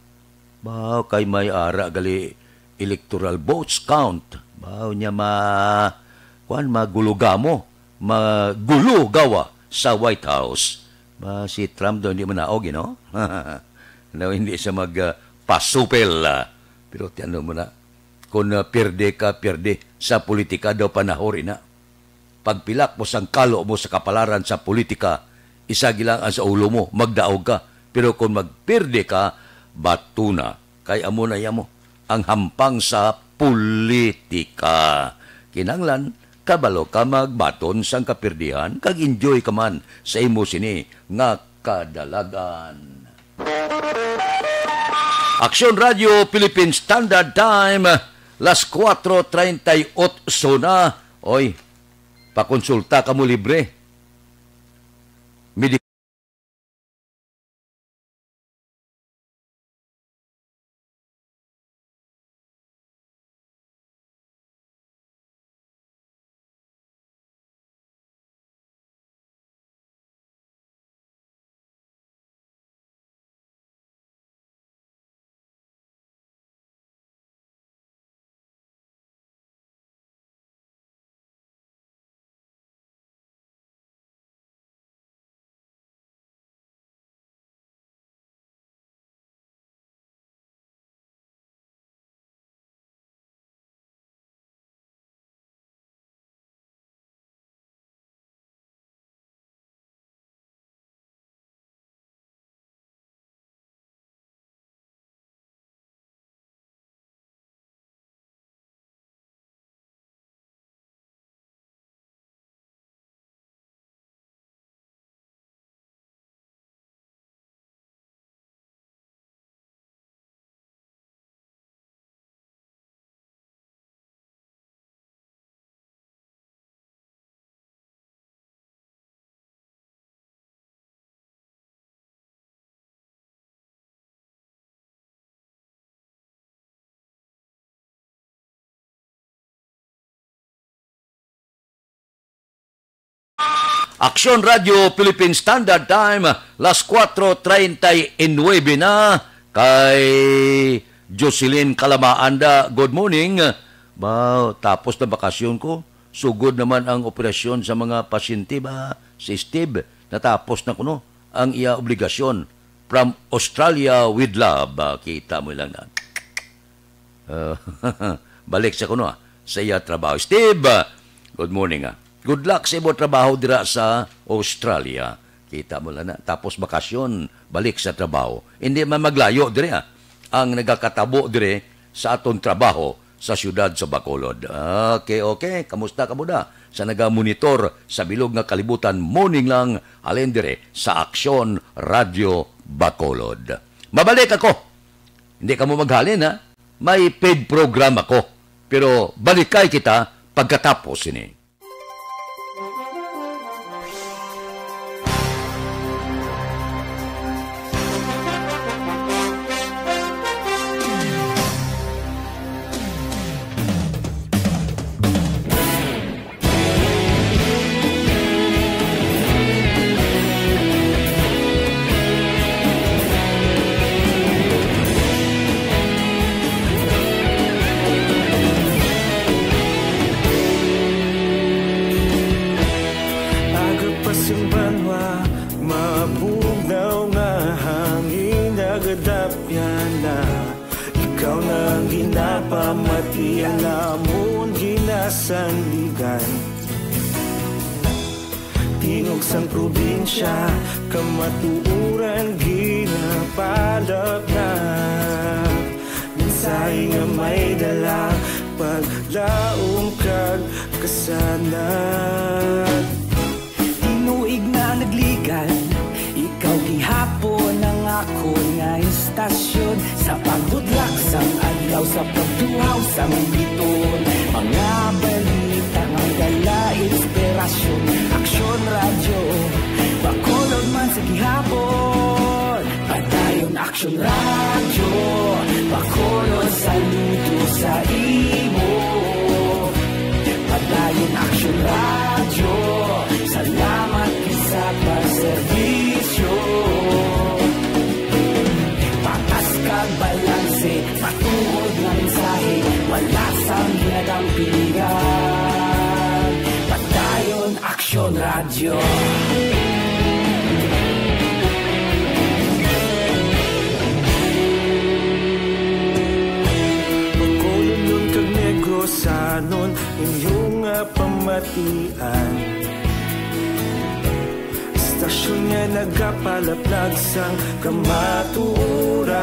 Bao, kay may ara, gali, electoral votes count. Bao niya magulugamo, magulo gawa sa White House. Si Trump daw hindi manaog, hindi siya magpasupel. Pero tiyan mo na, kung perde ka, perde sa politika daw panahori na. Pagpilak mo sang kalo mo sa kapalaran sa politika, isa gilang ang sa ulo mo, magdaog ka. Pero kung magperde ka, bato na. Kaya amo na mo ang hampang sa politika. Kinanglan, kabalo ka magbaton sang kapirdihan, kag-enjoy ka man sa imo sini nga kadalagan. Aksyon Radio Philippine Standard Time, las 4:38 na. Oy, pakonsulta ka mo libre. Aksyon Radio Philippine Standard Time, las 4:39 na. Kay Jocelyn Calamaanda, good morning. Ba, tapos na bakasyon ko. Sugod naman ang operasyon sa mga pasyente ba? Si Steve, natapos na kuno ang iya obligasyon. From Australia with love. Kita mo lang na. Balik sa kuno sa iya trabaho. Steve, good morning. Good luck sa imo trabaho dira sa Australia. Kita mo lang na. Tapos bakasyon, balik sa trabaho. Hindi man maglayo dire ang nagakatabo dire sa aton trabaho sa siyudad sa Bacolod. Okay. Kamusta ka muna? Sa nagamonitor sa bilog nga kalibutan, morning lang, alin dire sa Aksyon Radio Bacolod. Mabalik ako. Hindi ka mo maghalin, ha? May paid program ako. Pero balikay kita pagkatapos ini. Sang probinsya, kamatuuran, ginapalap na mensahe nga may dala, paglaom kag kasanat. Tinuig na nagligan, ikaw gihapon ang ako nga istasyon, sa pagdudlak sang adlaw, sa pagtuhaw sang biton, mga balita nga dala inspirasyon. Aksyon Radio Bacolod man sa gihapon, padayon Aksyon Radio Bacolod, saludo sa imo. Padayon Aksyon Radio, salamat sa pagserbisyo. Patas kag balanse, patuod nga mensahe, wala sang ginadampigan. Padayon Aksyon Radio. Pagkulong kag Negrosanon, inyong pamatian. Istasyon nga nagapalaplag sang kamatuuran.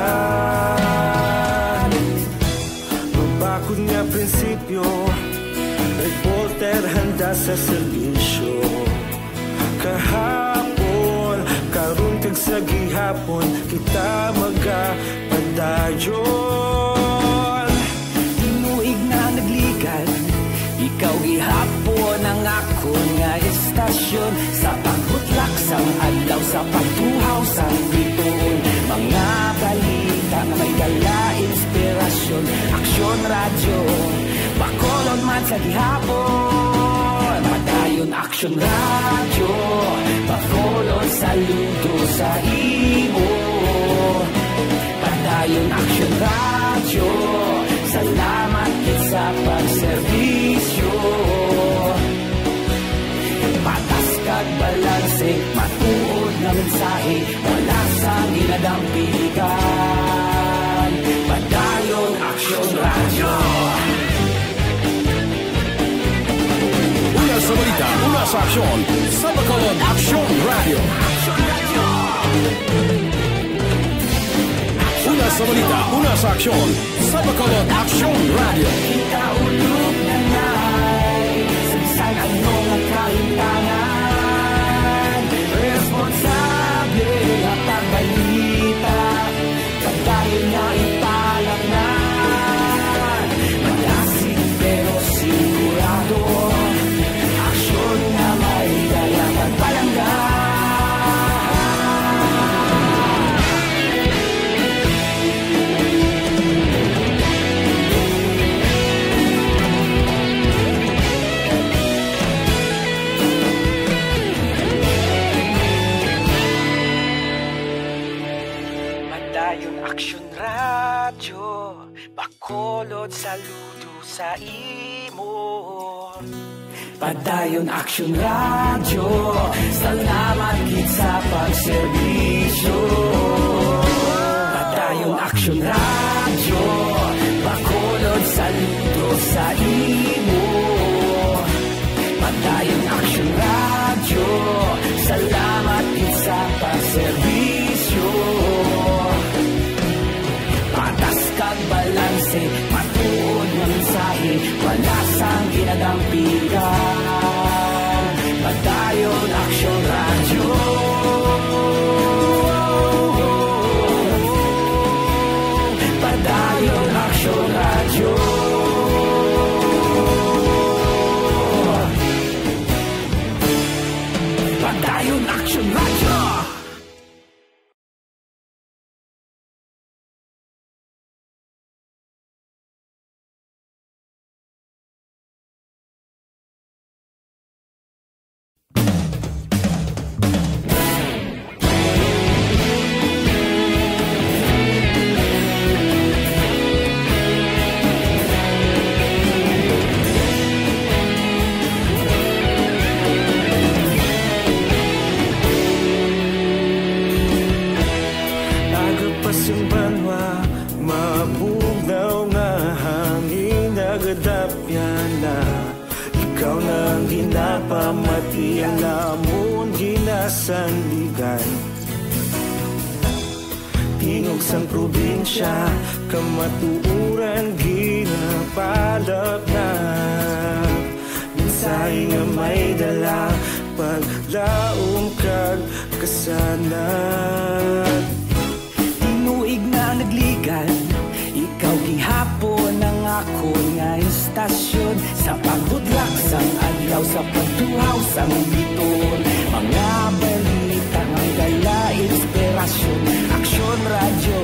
Mabakod nga prinsipyo, reporter handa sa serbisyo. Kahapon, karon kag sa gihapon, kita magapadayon. Tinuig na nagligan, ikaw gihapon ang ako nga istasyon, sa pagbutlak sang adlaw, sa pagtuhaw sang biton, mga balita na may dala inspirasyon. Aksyon Radio Bacolod man sa gihapon, padayon Aksyon Radio Bacolod, saludo sa imo. Padayon Aksyon Radio, salamat sa pagserbisyo. Patas kag balanse, matuod na mensahe, wala sa ginadampigan. Padayon Aksyon Radio. Una sa balita, una sa aksyon, sa Bacolod Aksyon Radio. Una sa balita, una sa aksyon, sa Bacolod Aksyon Radio. Ikaulog na na'y sabisan ang mga kaintangan, responsable at pagbalita, pagdayon na ipalak na, malasig pero sigurado, aksyon na may dala pagpalanggan. saludo sa imo. Padayon Action Radio, salamat gid sa pagserbisyo. Padayon Action Radio, Bacolod saludo sa imo. Padayon Action Radio, salamat gid sa pagserbisyo. Patas kag balanse, matuod nga mensahe, wala sang ginadampigan. Padayon Action Radio. Padayon Action Radio. Padayon Action Radio. Tingog sang probinsya, kamatuuran ginapalap na. Minsay nga may dala, paglaom kag kasanat. Tinuig na nagligan, ikaw gihapon ang ako nga istasyon. Sa paghudlak sang adlaw, sa pagtuhaw sang biton. Mga balita nga gala, inspirasyon. Action Radio,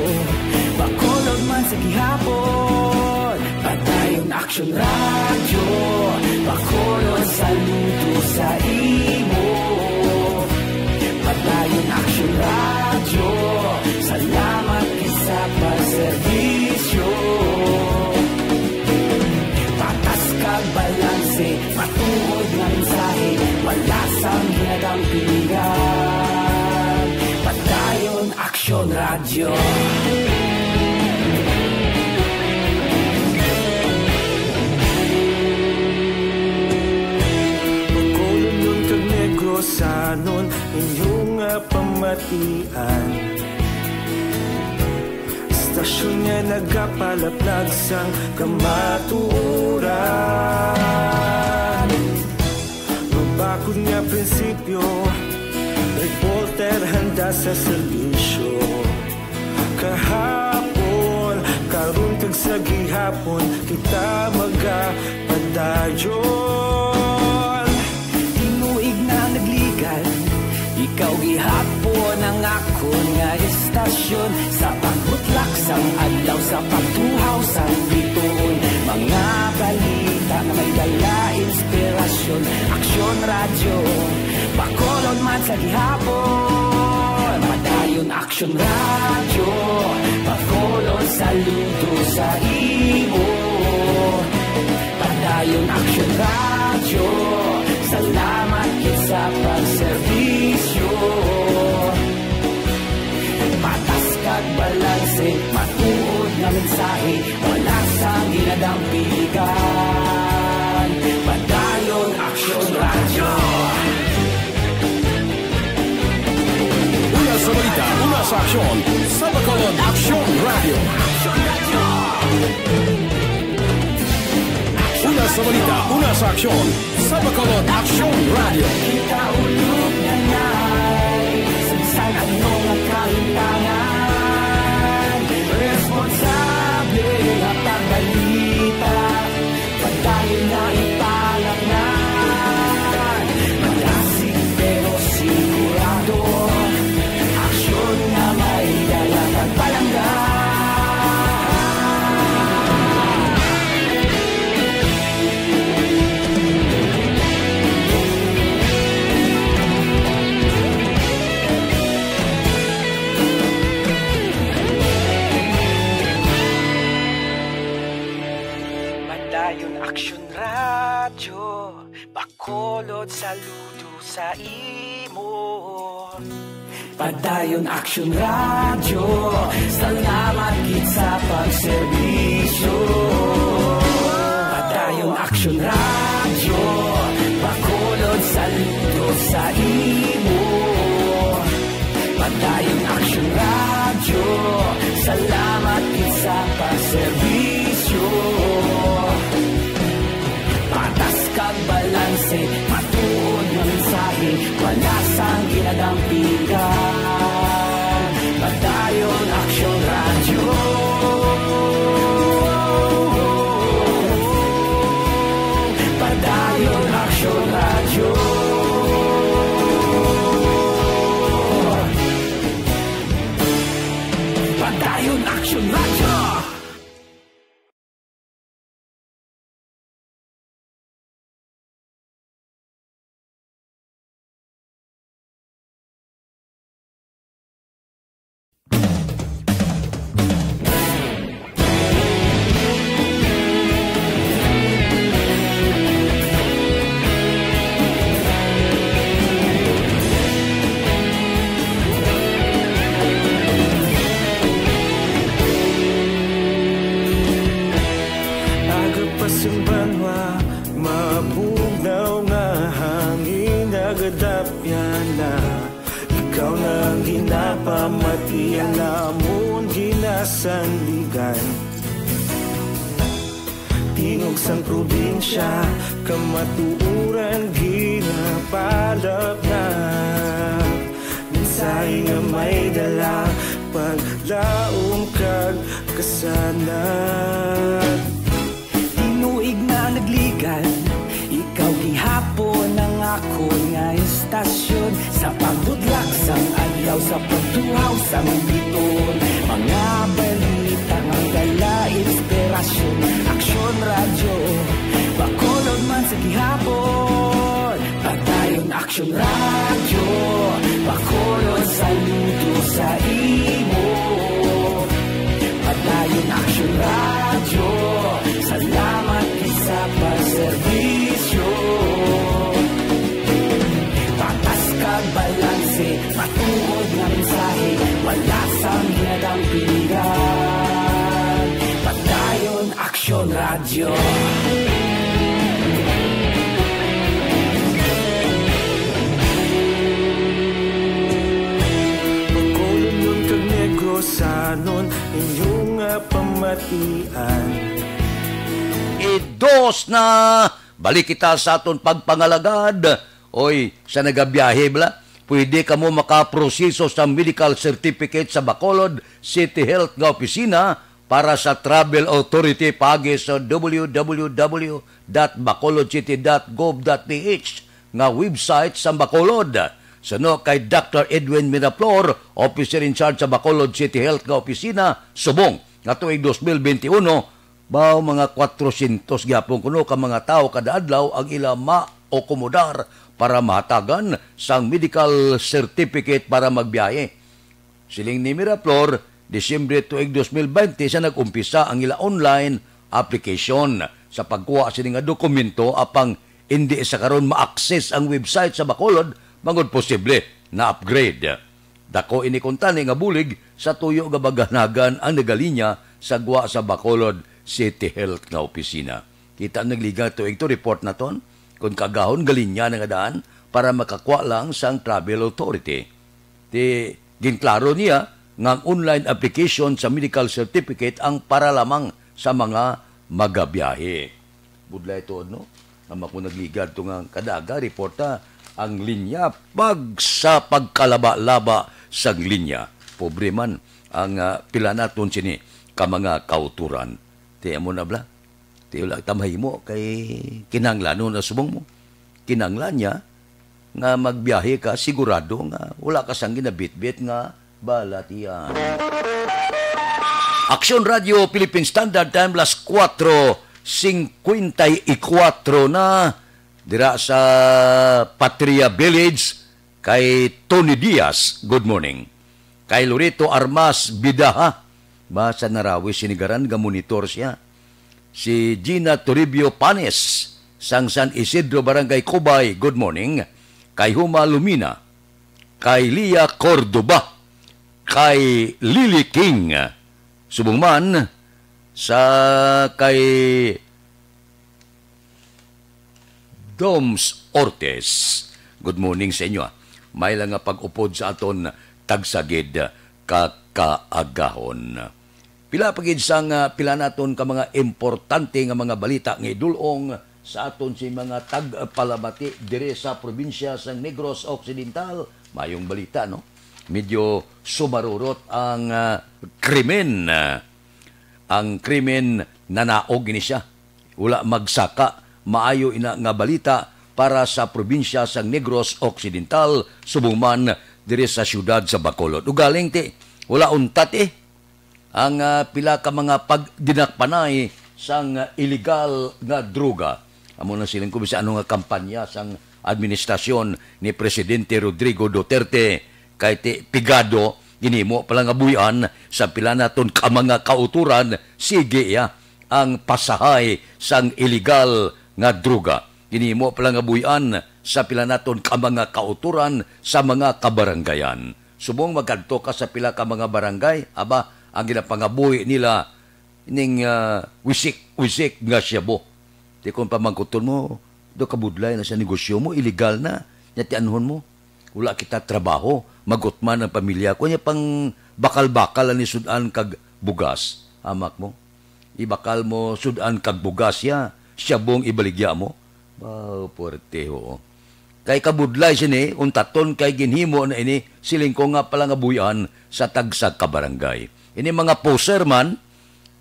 Bacolod man sa gihapon. Padayon Action Radio, Bacolod saludo sa imo. Padayon Action Radio, salamat sa pagserbisyo. Patas kag balanse, matuod nga mensahe, wala sang ginadampigan. Padayon Action Radio. Bacolod nun kag Negrosanon, inyong nga pamatian. Stasyon nga nagapalaplag sang kamatuuran. Mabakod nga prinsipyo, reporter handa sa serbisyo. Kahapon, karon kag sa gihapon, kita magapadayon. Tinuig na nagligan, ikaw gihapon ang ako nga istasyon. Sa pagbutlak sang adlaw, sa pagtuhaw sang biton. Mga balita na may dala, inspirasyon. Action Radio, Bacolod man sa gihapon. Padayon Action Radio, Bacolod saludo sa imo. Padayon Action Radio, salamat gid sa pagserbisyo. Patas kag balanse, matuod nga mensahe, wala sang ginadampigan. Padayon Action Radio. Una sa balita, una sa aksyon, sa Bacolod Action Radio. Una sa balita, una sa aksyon, sa Bacolod Action Radio. Kita ulog na na'y sagsang anong ang kahintangan. Responsable na pagbalita, pagdahin na ipalaknan. Malasig pero sigurado, aksyon na may dalang pagpalanggan. radyo, Bacolod saludo sa imo. Padayon Action Radio, salamat gid sa pagserbisyo. Padayon Action Radio, Bacolod saludo sa imo. Padayon Action Radio, salamat gid sa pagserbisyo. Patas kag balanse, matuod nga mensahe, wala sang ginadampigan. Padayon Action Radio. Padayon Action Radio. Padayon Action Radio. Tingog sang probinsya, kamatuuran ginapalap na. Mensahe nga may dala, paglaom kag kasanat. Tinuig na nagligan, ikaw gihapon ang ako nga istasyon. Sa pagbudlak sang adlaw, sa pagtuhaw sang biton. Mga balita nga dala, inspirasyon. Action Radio, Bacolod man sa gihapon. Padayon Action Radio, Bacolod saludo sa imo. Padayon Action Radio, salamat sa pagserbisyo. Patas kag balanse, matuod nga mensahe, wala sang ginadampigan. Padayon Action Radio. Bacolod nun kag Negrosanon, inyong pamatian. Idos na balik kita sa aton pagpangalagad. Oy, sa nagabiyahe bala, pwede ka mo makaproseso sa medical certificate sa Bacolod City Health nga opisina para sa Travel Authority pagi sa www.bacolodcity.gov.ph nga website sa Bacolod. Sano kay Dr. Edwin Miraflor, officer in charge sa Bacolod City Health nga opisina, subong nga tuig 2021, bao mga 400 gyapon kuno ka mga tao kada adlaw ang ila ma-akomodar para mahatagan sang medical certificate para magbiyahe. Siling ni Miraflor, Disyembre tuig 2020 sa nag-umpisa ang ila online application sa pagkuha sa nga dokumento apang hindi sa karon ma-access ang website sa Bacolod mangod posible na upgrade. Dako ini kuntani nga bulig sa tuyo nga baganagan ang nagalinya sa guwa sa Bacolod City Health nga opisina. Kita nagliga tuig to report na ton kung kagahon galinya nga daan para makakuha lang sang Travel Authority. Di ginklaro niya nga online application sa medical certificate ang para lamang sa mga magabiyahe. Budlay to no? Nga makunagliga ito nga kadaga reporta ang linya pag sa pagkalaba-laba sa linya. Pobre man ang pila naton sini ka mga kauturan. Tiyan mo na bla? Tiyan tamay mo kay kinanglan na subong mo. Kinanglan niya nga magbiyahe ka sigurado nga wala ka sang ginabit-bit nga balatian. Action Radio Philippine Standard Time las 4:54 na dira sa Patria Village kay Tony Diaz. Good morning. Kay Lorito Armas Bidaha. Basa narawi sinigaran ga monitor siya. Si Gina Toribio Panes sang San Isidro Barangay Cubay, good morning. Kay Huma Lumina, kay Lia Cordoba, kay Lily King, subong man sa kay Doms Ortiz. Good morning sa inyo. May lang nga pag-upod sa aton tagsagid kakaagahon. Pila pagid sang pila naton ka mga importante nga mga balita nga idulong sa aton si mga tagpalabati dire sa probinsya sang Negros Occidental. Mayong balita, no? Medyo sumarurot ang krimen. Ang krimen nanaog ini siya. Wala magsaka. Maayo ina nga balita para sa probinsya sang Negros Occidental, subong man dire sa syudad sa Bacolod. Ugaling ti, wala untat ang pila ka mga pagdinakpanay sang illegal nga droga. Amo na silang kubisa ano nga kampanya sang administrasyon ni Presidente Rodrigo Duterte kay ti pigado ginimo pala nga buyan sa pila naton ka mga kauturan sige ang pasahay sang illegal nga droga. Ginimo pala nga buyan sa pila naton ka mga kauturan sa mga kabaranggayan. Subong magkadto ka sa pila ka mga barangay, aba ang ginapangabuhi nila ning wisik nga siyabo. Di kung pamangkuton mo, do kabudlay na sa negosyo mo, illegal na. Nyati anuhon mo, wala kita trabaho, magutman ang pamilya ko. Nya pang bakal-bakal ni sudan kag bugas. Amak mo, ibakal mo sudan kag bugas ya, siyabong ibaligya mo. Wow, puwerte ho. Kay kabudlay sini, untaton kay ginhimo na ini, siling ko nga pala nga buyan sa tagsag kabarangay. Ini mga poser man,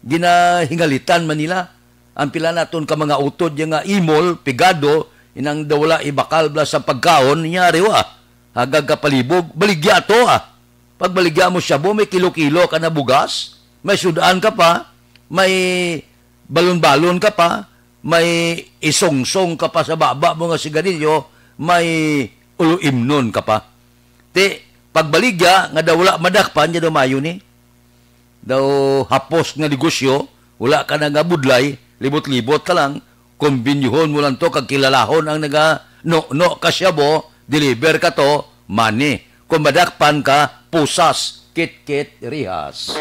ginahingalitan man nila. Ang pila naton ka mga utod, yung nga imol, pigado, inang dawala ibakal bla sa pagkaon, niya rewa. Hagag kapalibog, baligya to Pag baligya mo siya, may kilo-kilo ka na bugas, may sudaan ka pa, may balon-balon ka pa, may isong-song ka pa sa baba mo nga sigarilyo, may uluimnon ka pa. Te, pagbaligya, nga dawala madakpan, niya dumayo ni. Daw hapos nga negosyo, wala ka na nga budlay, libot-libot ka lang, kombinyuhon mo lang to, kag kilalahon ang no ka siya bo, deliver ka to, money. Kung madakpan ka, pusas, kit-kit, rihas.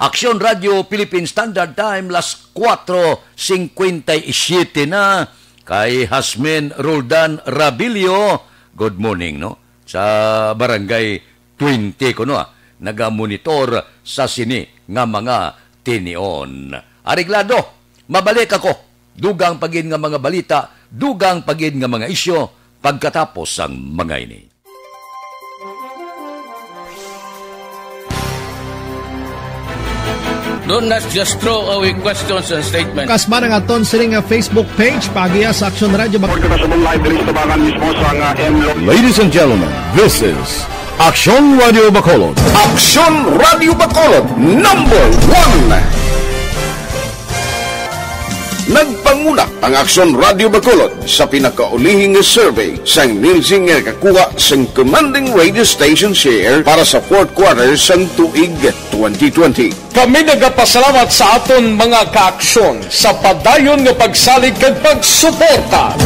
Aksyon Radio Philippine Standard Time, las 4:57 na, kay Hasmin Roldan Rabilio, good morning, no? Sa barangay 20 ko, no? Nagamonitor sa sini nga mga tinion. Ariglado, mabalik ako. Dugang pagin nga mga balita, dugang pagin nga mga isyo, pagkatapos ang mga ini. Don't just throw away questions and statements. Kasma ng aton siling Facebook page, pagiya sa Aksyon Radio. Ladies and gentlemen, this is Aksyon Radio Bacolod. Aksyon Radio Bacolod, number 1. Nagpanguna ang Aksyon Radio Bacolod sa pinakaulihing survey sang Nielsen nga kakuha sang commanding radio station share para sa fourth quarter sang tuig 2020. Kami nagapasalamat sa aton mga kaaksyon sa padayon nga pagsalig kag pagsuporta.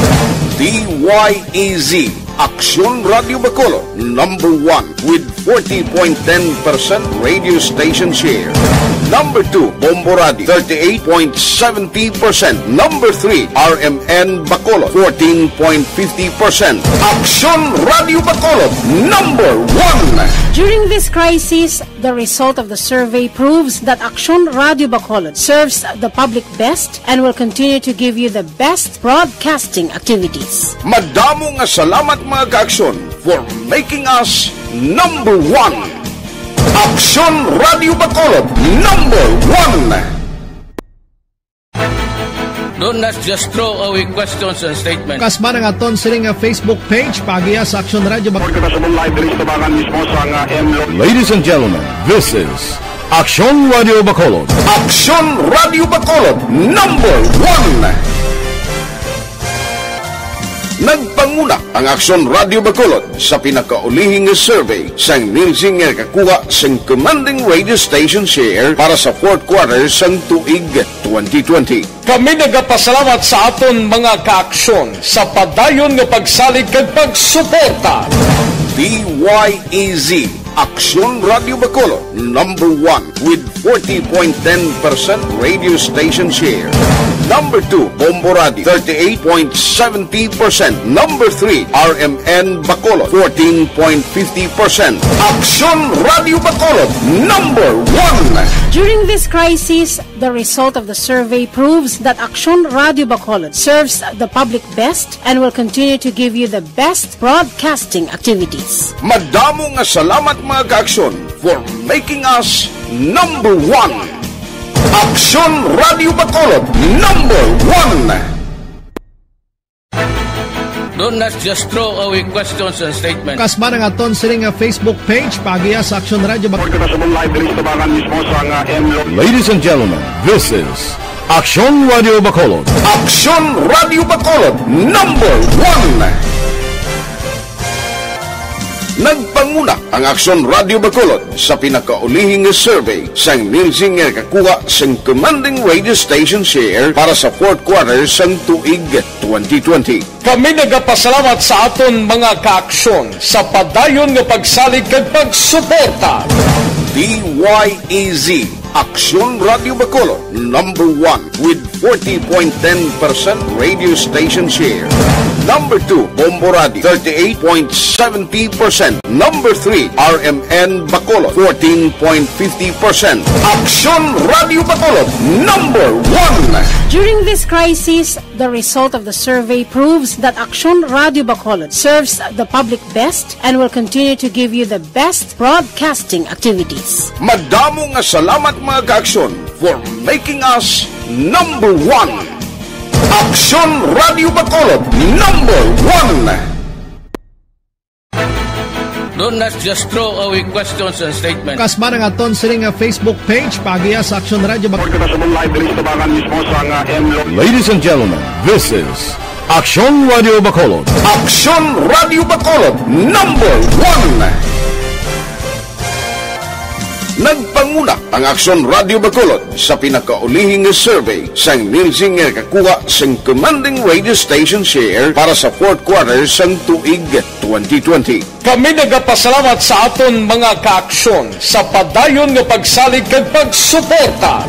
DYEZ Aksyon Radio Bacolod, number 1 with 40.10% radio station share. Number 2, Bombo Radio, 38.70%. Number 3, RMN Bacolod, 14.50%. Aksyon Radio Bacolod, number 1. During this crisis, the result of the survey proves that Aksyon Radio Bacolod serves the public best and will continue to give you the best broadcasting activities. Madamo nga salamat mga kaaksyon for making us number 1. Aksyon Radio Bacolod, number 1. Don't just throw away questions and statements. Kasma ng aton siling Facebook page, pagiya sa Aksyon Radio Bacolod. Ladies and gentlemen, this is Aksyon Radio Bacolod. Aksyon Radio Bacolod, number 1. Nagpanguna ang Aksyon Radio Bacolod sa pinakaulihing survey sang Nielsen nga kakuha sang commanding radio station share para sa fourth quarter sang tuig 2020. Kami nagapasalamat sa aton mga kaaksyon sa padayon nga pagsalig kag pagsuporta. DYEZ, Aksyon Radio Bacolod, number 1 with 40.10% radio station share. Number 2, Bombo Radio, 38.70%. Number 3, RMN Bacolod, 14.50%. Aksyon Radio Bacolod, number 1. During this crisis, the result of the survey proves that Aksyon Radio Bacolod serves the public best and will continue to give you the best broadcasting activities. Madamo nga salamat mga kaaksyon for making us number 1. Aksyon Radio Bacolod, number 1. Do not just throw away questions and statements. Kasma ng aton siling Facebook page pagiya sa Aksyon Radio Bacolod. Ladies and gentlemen, this is Aksyon Radio Bacolod. Aksyon Radio Bacolod, number 1. Nagpanguna ang Aksyon Radio Bacolod sa pinakaulihing survey sa nilsing nga kakuha sa commanding radio station share para sa fourth quarter sa tuig 2020. Kami nagapasalamat sa aton mga kaaksyon sa padayon nga pagsalig kag pagsuporta. DYEZ, Aksyon Radio Bacolod, number 1 with 40.10% radio station share. Number 2, Bombo Radio, 38.70%. Number 3, RMN Bacolod, 14.50%. Aksyon Radio Bacolod, number 1. During this crisis, the result of the survey proves that Aksyon Radio Bacolod serves the public best and will continue to give you the best broadcasting activities. Madamo nga salamat mga kaaksyon for making us number 1. Aksyon Radio Bacolod, number 1. Do not just throw away questions and statements. Kasma ng aton siling Facebook page pagiya sa Aksyon Radio Bacolod. Ladies and gentlemen, this is Aksyon Radio Bacolod. Aksyon Radio Bacolod, number 1. Nagpanguna ang Aksyon Radio Bacolod sa pinakaulihing survey sa nilsing nga kakuha sa commanding radio station share para sa fourth quarter sa tuig 2020. Kami nagapasalamat sa aton mga kaaksyon sa padayon nga pagsalig kag pagsuporta.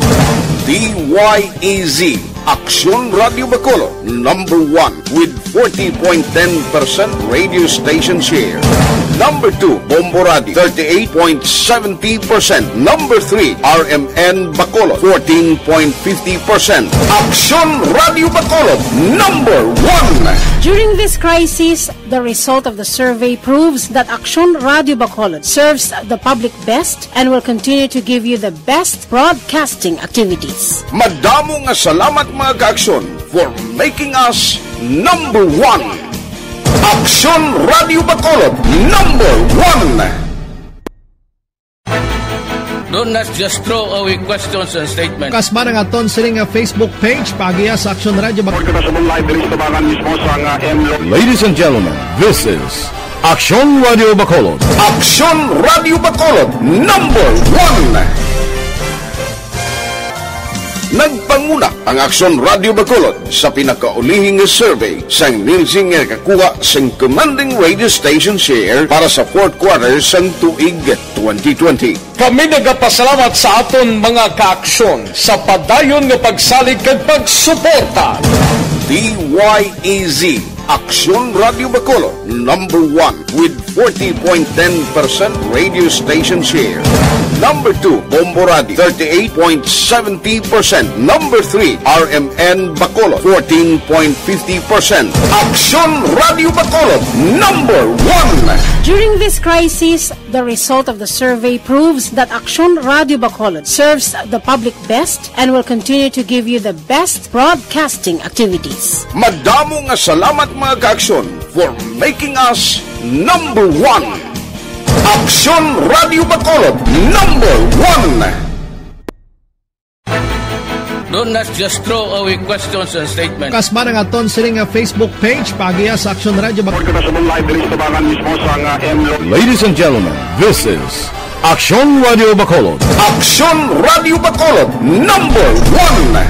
DYEZ, Aksyon Radio Bacolod, number 1 with 40.10% radio station share. Number 2, Bombo Radio, 38.70%. Number 3, RMN Bacolod, 14.50%. Aksyon Radio Bacolod, number 1. During this crisis, the result of the survey proves that Aksyon Radio Bacolod serves the public best and will continue to give you the best broadcasting activities. Madamo nga salamat mga kaaksyon for making us number 1. Aksyon Radio Bacolod, number 1. Do not just throw away questions and statements. Kasma ng aton siling Facebook page pagiya sa Aksyon Radio Bacolod. Ladies and gentlemen, this is Aksyon Radio Bacolod. Aksyon Radio Bacolod, number 1. Nagpanguna ang Aksyon Radio Bacolod sa pinakaulihing survey sa nilsing nga kakuha sa commanding radio station share para sa fourth quarter sa tuig 2020. Kami nagapasalamat sa aton mga kaaksyon sa padayon nga pagsalig kag pagsuporta. DYEZ, Aksyon Radio Bacolod, number 1 with 40.10% radio station share. Number 2, Bombo Radio, 38.70%. Number 3, RMN Bacolod, 14.50%. Aksyon Radio Bacolod, number 1. During this crisis, the result of the survey proves that Aksyon Radio Bacolod serves the public best and will continue to give you the best broadcasting activities. Madamo nga salamat mga kaaksyon for making us number 1. Aksyon Radio Bacolod, number 1. Do not just throw away questions and statements. Kasma ng aton siling Facebook page pagiya sa Aksyon Radio Bacolod. Ladies and gentlemen, this is Aksyon Radio Bacolod. Aksyon Radio Bacolod, number 1.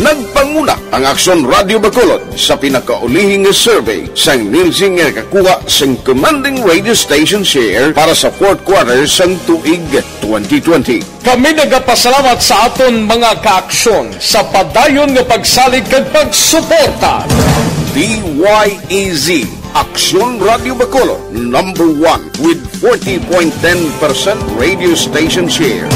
Nagpanguna ang Aksyon Radio Bacolod sa pinakaulihing survey sa Nilsing kakuha sa commanding radio station share para sa fourth quarter sang tuig 2020. Kami nagapasalamat sa aton mga kaaksyon sa padayon nga pagsalig kag pagsuporta. DYEZ Aksyon Radio Bacolod, number 1 with 40.10% radio station share.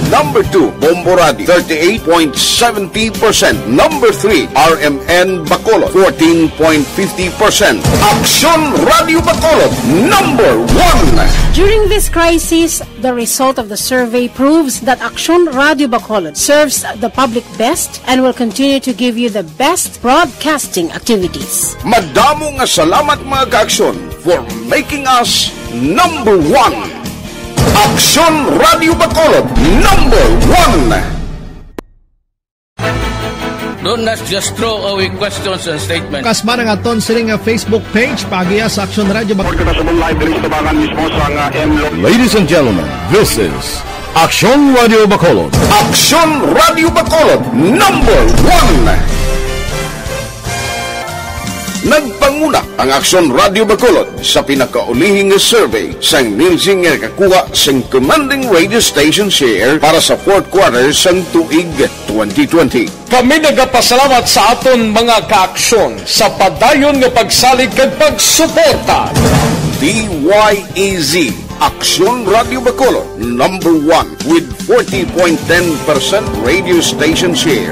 Number 2, Bombo Radio, 38.70%. Number 3, RMN Bacolod, 14.50%. Aksyon Radio Bacolod, number 1. During this crisis, the result of the survey proves that Aksyon Radio Bacolod serves the public best and will continue to give you the best broadcasting activities. Madamo nga salamat mga kaaksyon for making us number 1. Aksyon Radio Bacolod, number 1. Do not just throw away questions and statements. Kasma ng aton siling Facebook page pagiya sa Aksyon Radio Bacolod. Ladies and gentlemen, this is Aksyon Radio Bacolod. Aksyon Radio Bacolod, number 1. Nagpanguna ang Aksyon Radio Bacolod sa pinakaulihing survey sa Nilsing kakuha sa commanding radio station share para sa fourth quarter sang tuig 2020. Kami nagapasalamat sa aton mga kaaksyon sa padayon nga pagsalig kag pagsuporta. DYEZ Aksyon Radio Bacolod, number 1 with 40.10% radio station share.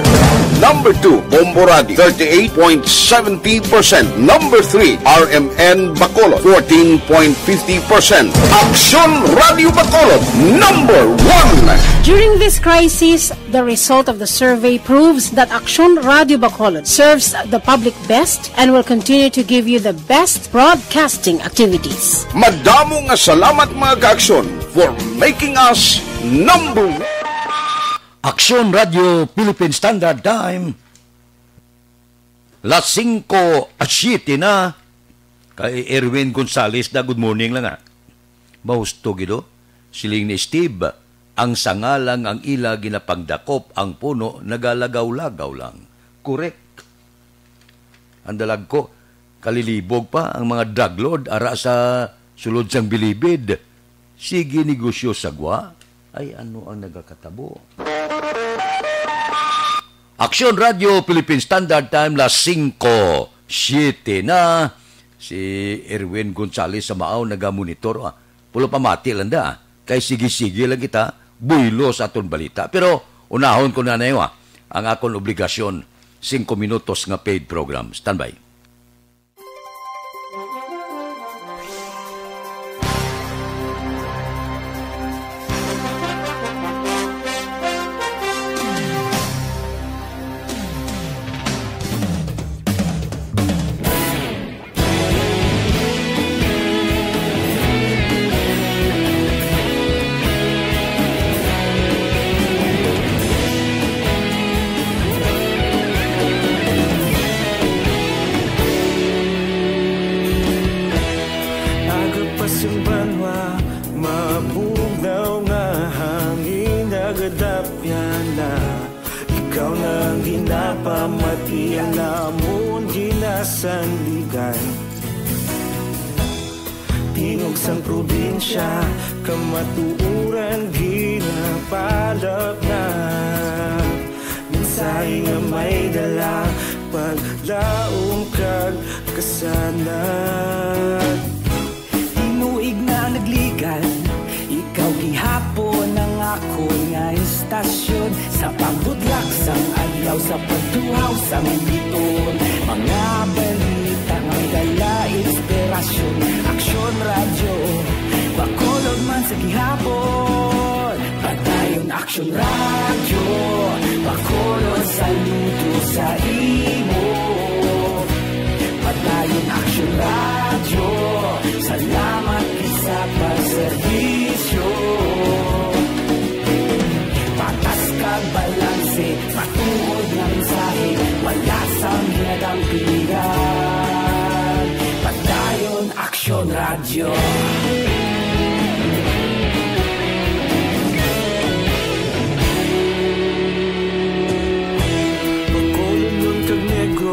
Number 2, Bombo Radio, 38.70%. Number 3, RMN Bacolod, 14.50%. Aksyon Radio Bacolod, number 1. During this crisis, the result of the survey proves that Aksyon Radio Bacolod serves the public best and will continue to give you the best broadcasting activities. Madamo nga salamat mga kaaksyon for making us number 1. Aksyon Radio Philippine Standard Time. Las 5:07 na. Kay Erwin Gonzales na good morning lang nga. Mahusto gido. Siling ni Steve. Ang sangalang ang ila ginapangdakop ang puno nagalagaw-lagaw lang. Correct. Ang dalag ko, kalilibog pa ang mga drug lord ara sa sulod sang bilibid. Sige negosyo sagwa. Ay ano ang nagakatabo? Aksyon Radio Philippine Standard Time las 5:07 na. Si Erwin Gonzales sa Maaw nagamonitor. Pulo pamati lang da. Kay sige-sige lang kita buylo sa aton balita. Pero unahon ko na nayo ang akong obligasyon 5 minutos nga paid program. Standby. Tingog sang probinsya, kamatuuran ginapalap na. Mensahe nga may dala, paglaom kag kasanat. Tinuig na nagligan, ikaw gihapon ang ako nga istasyon. Sa pagbudlak sang adlaw, sa pagduhaw sang biton. Mga balita nga dala inspirasyon. Aksyon Radio, Bacolod man sa gihapon. Padayon Aksyon Radio, Bacolod saludo sa imo. Padayon Aksyon Radio, salamat isa pagserbisyo. Patas kag balanse, matuod na mensahe, wala sang hinagang pilihan. Padayon Aksyon Radio.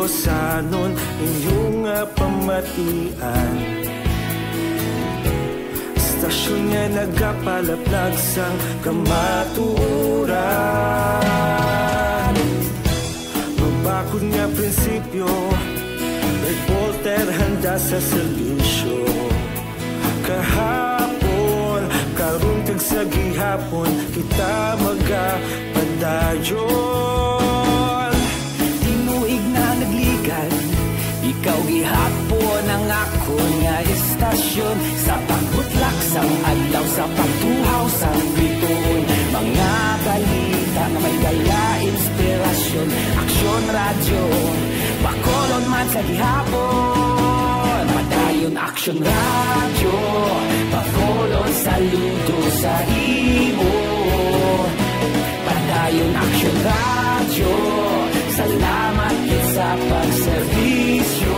Ilosanon inyong pamatian. Istasyon nga nagapalaplag sang kamaturan. Mabakod nga prinsipyo, reporter handa sa selisyo. Kahapon, karuntag sa gihapon, kita magapadayon. Tinuig na nagligan, ikaw gihapon ang ako nga istasyon. Sa pagbutlak sang adlaw, sa pagtuhaw sang bituon, mga balita na may dala inspirasyon. Aksyon radyo, Bacolod man sa gihapon. Padayon Aksyon radyo, Bacolod saludo sa imo. Padayon Aksyon radyo, salamat kit sa pagserbisyo.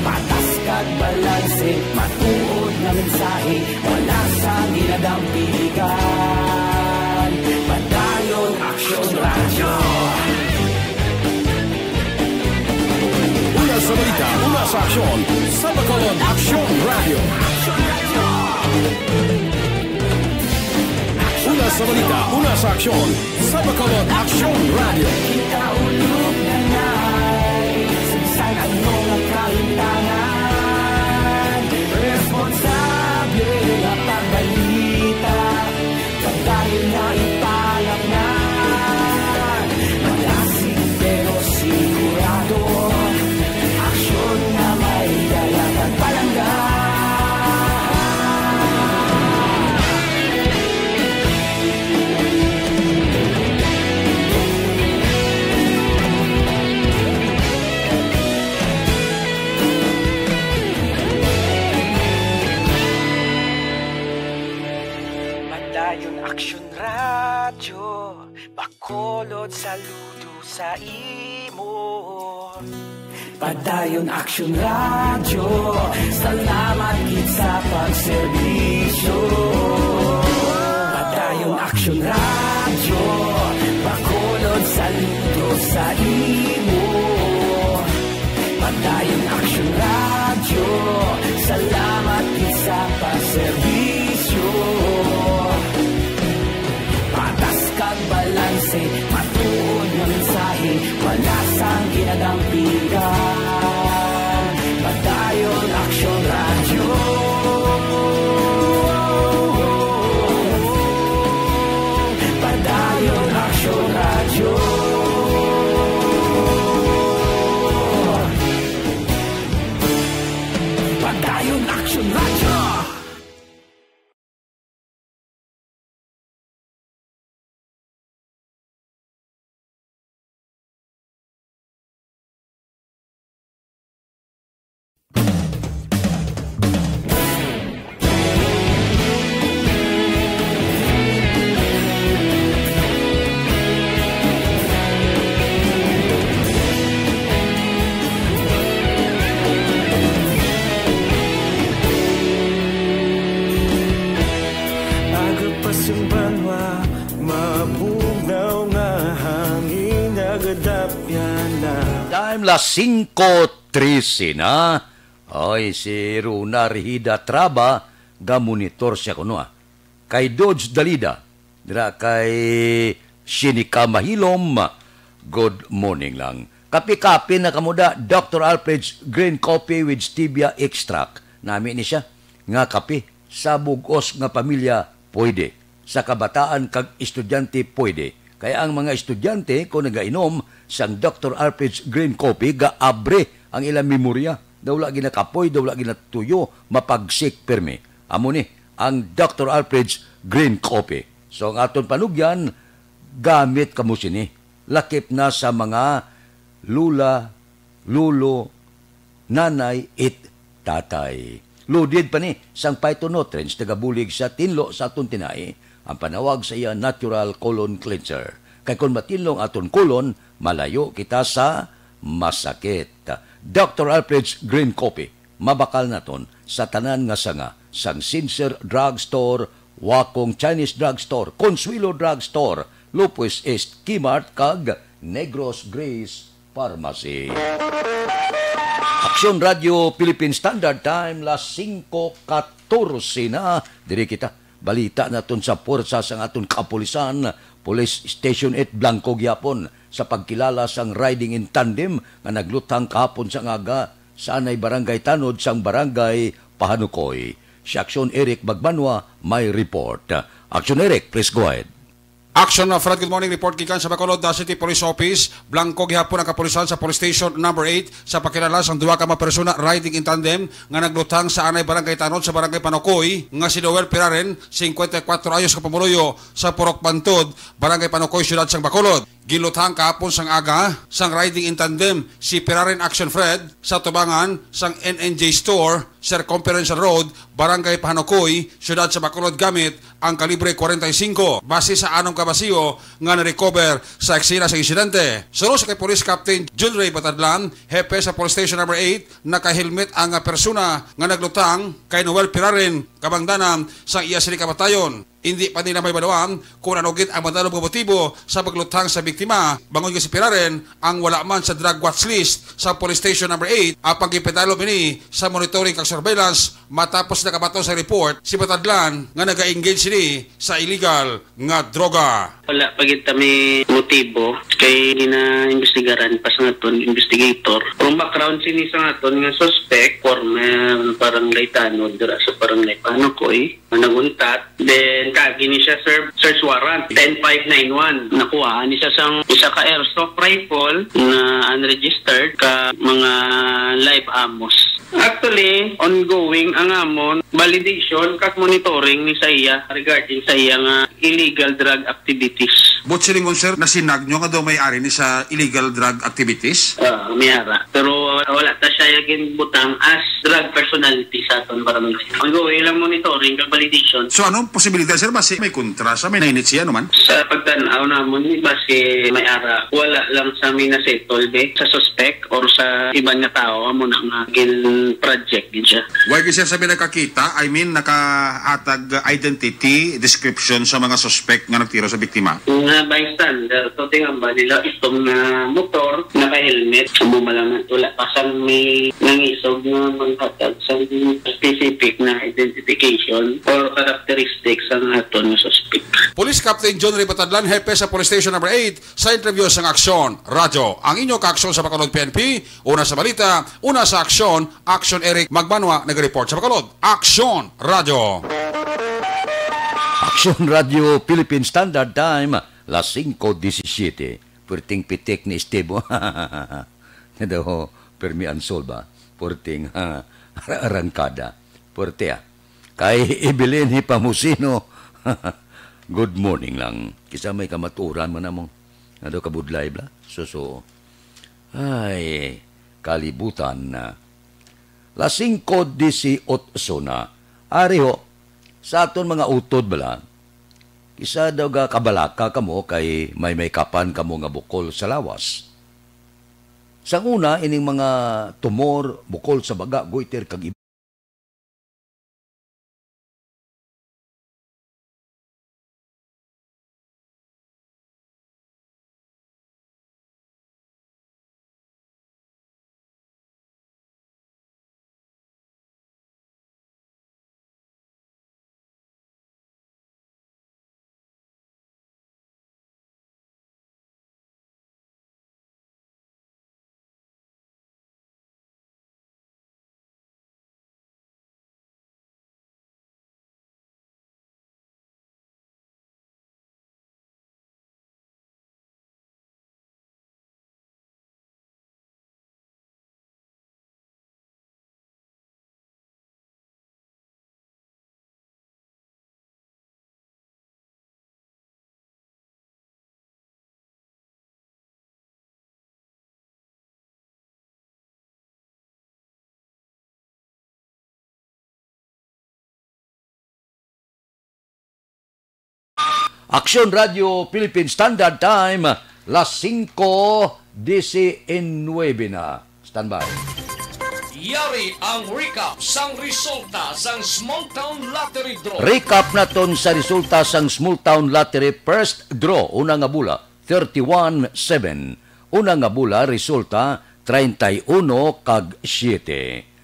Patas kag balanse, matuod na mensahe, wala sa ginadampigan. Padayon Aksyon radyo. Una sa balita, una sa aksyon, sa Bacolod Aksyon Radio. Una sa balita, una sa aksyon, sa Bacolod Aksyon Radio. Ikaulog na na'y sagsay ang mga kalintangan. Responsable na pagbalita, pagdahil na ipalap na. Malasig pero sigurado, aksyon na may dalang palangga. Padayon Aksyon radyo, Bacolod saludo sa imo. Padayon Aksyon radyo, salamat gid sa pagserbisyo. Padayon Aksyon radyo, Bacolod saludo sa imo. Padayon Aksyon radyo, salamat gid sa pagserbisyo. Patas kag balanse, matuod na mensahe, wala sang ginadampigan. Padayon Aksyon radyo. Padayon Aksyon radyo. Padayon Aksyon radyo. Time las 5:13 na. Ay, si Runa Rihida Traba, ga-monitor siya kuno. Kay Dodge Dalida, dira kay Shinika Mahilom, good morning lang. Kapi-kapi na kamuda, Dr. Alfred's Green Coffee with Stevia Extract. Nami ni siya, nga kape, sa bugos nga pamilya, pwede. Sa kabataan kag estudyante, pwede. Kaya ang mga estudyante, kung nagainom sang Dr. Alfred's Green Coffee, ga-abre ang ilang memorya. Daw lagi na kapoy, daw lagi na tuyo, mapagsik perme. Amo ni, ang Dr. Alfred's Green Coffee. So ang aton panugyan, gamit kamo sini. Lakip na sa mga lula, lulo, nanay, it tatay. Loaded pa ni, sang phytonutrients, nagabulig sa tinlo sa aton tinai, ang panawag sa iya natural colon cleanser. Kay kung matinlong aton colon, malayo kita sa masakit. Dr. Alfred's Green Coffee, mabakal naton sa tanan nga sanga, sang Sincere Drugstore, Wakong Chinese Drugstore, Consuelo Drugstore, Lupus East, Kmart, kag Negros Grace Pharmacy. Aksyon Radio Philippine Standard Time, las 5:14 na. Diri kita, balita naton sa puwersa sang aton kapulisan, Police Station 8 Blanco gyapon sa pagkilala sang riding in tandem nga naglutang kahapon sa ngaga sa anay barangay Tanod sang barangay Pahanukoy. Si Aksyon Eric Magbanwa may report. Aksyon Eric, please go ahead. Action na Fred, good morning. Report gikan sa Bacolod City Police Office. Blanco gihapon ang kapulisan sa Police Station number 8 sa pakilala sang duha ka mga persona riding in tandem nga naglutang sa anay barangay Tanod sa barangay Panukoy nga si Noel Piraren, 54 ayos ka pamuluyo sa Purok Bantod, barangay Panukoy, siyudad sang Bacolod. Gilutang kahapon sang aga sang riding in tandem si Piraren Action Fred sa tubangan sang NNJ Store, Circumferential Road, barangay Pahanukoy, siyudad sa Bacolod gamit ang kalibre 45 base sa anong kabasiyo nga na-recover sa eksena sa insidente. Sunod sa kay Police Captain Jun Ray Batadlan, hepe sa Police Station number 8, naka-helmet ang persona nga naglutang kay Noel Piraren kabangdanan sang iya sili kabatayon. Hindi pa nila may balawan kung anugit ang madalong motibo sa paglutang sa biktima. Bangon nga si Piraren ang wala man sa drug watch list sa Police Station number 8 apang gipedalo ini sa monitoring kag surveillance matapos nakabato sa report si Batadlan nga naga-engage sini sa illegal nga droga. Wala pagit kami motibo kay na-investigaran pa sa ngaton investigator. Kung background sini sa ngaton nga suspect former barangay Tanod dira sa barangay Panukoy naguntat then kagini siya search warrant 10591 nakuha ni siya sang isa ka airsoft rifle na unregistered ka mga live ammos. Actually, ongoing ang amon validation kag monitoring ni sa iya regarding sa iya nga illegal drug activities. But silingon sir, nasinag nyo nga daw may-ari ni sa illegal drug activities? Mayara. Pero wala ta siya yagin butang as drug personality sa aton barangay. Ongoing lang monitoring kag validation. So anong posibilidad sir? Basi may kontrasa, may nainit siya naman? Sa pagtanaw namon ni basi may-ara, wala lang sa amin na settle sa suspect or sa ibang nga tao amo na nga project din siya. Why kasi sabi nakakita, I mean nakahatag identity, description sa mga suspect nga nagtiro sa biktima? Nga bystander, so tingnan ba nila itong motor, naka-helmet, bumalangan wala pasang may nangisog na maghatag sa specific na identification or characteristics ang aton ng suspect. Police Captain John Ray Batadlan, hepe sa Police Station number 8 sa interview sa Aksyon Radio. Ang inyong ka-aksyon sa Bacolod PNP, una sa balita, una sa aksyon, Aksyon Eric Magbanwa nag-report sa Bacolod. Aksyon Radio. Aksyon Radio Philippine Standard Time, las 5:17. Perting pitik ni Estebo. Nado, permi ansol ba? Perting arangkada. Perte kay Evelyn Hipamusino. Good morning lang. Kisa may kamaturan mo na mo. Nado kabudlay bla? Suso. Ay, kalibutan na. Las 5:18 na. Ariho, sa aton mga utod bala, kisa daw ga kabalaka kamo kay may kapan kamo nga bukol sa lawas. Sa una, ining mga tumor, bukol sa baga, goiter, kag Aksyon Radio Philippine Standard Time, las 5:19 na. Standby. Yari ang recap sang resulta sang Small Town Lottery Draw. Recap naton sa resulta sang Small Town Lottery First Draw. Una nga bula, 31-7. Una nga bula, resulta 31-7.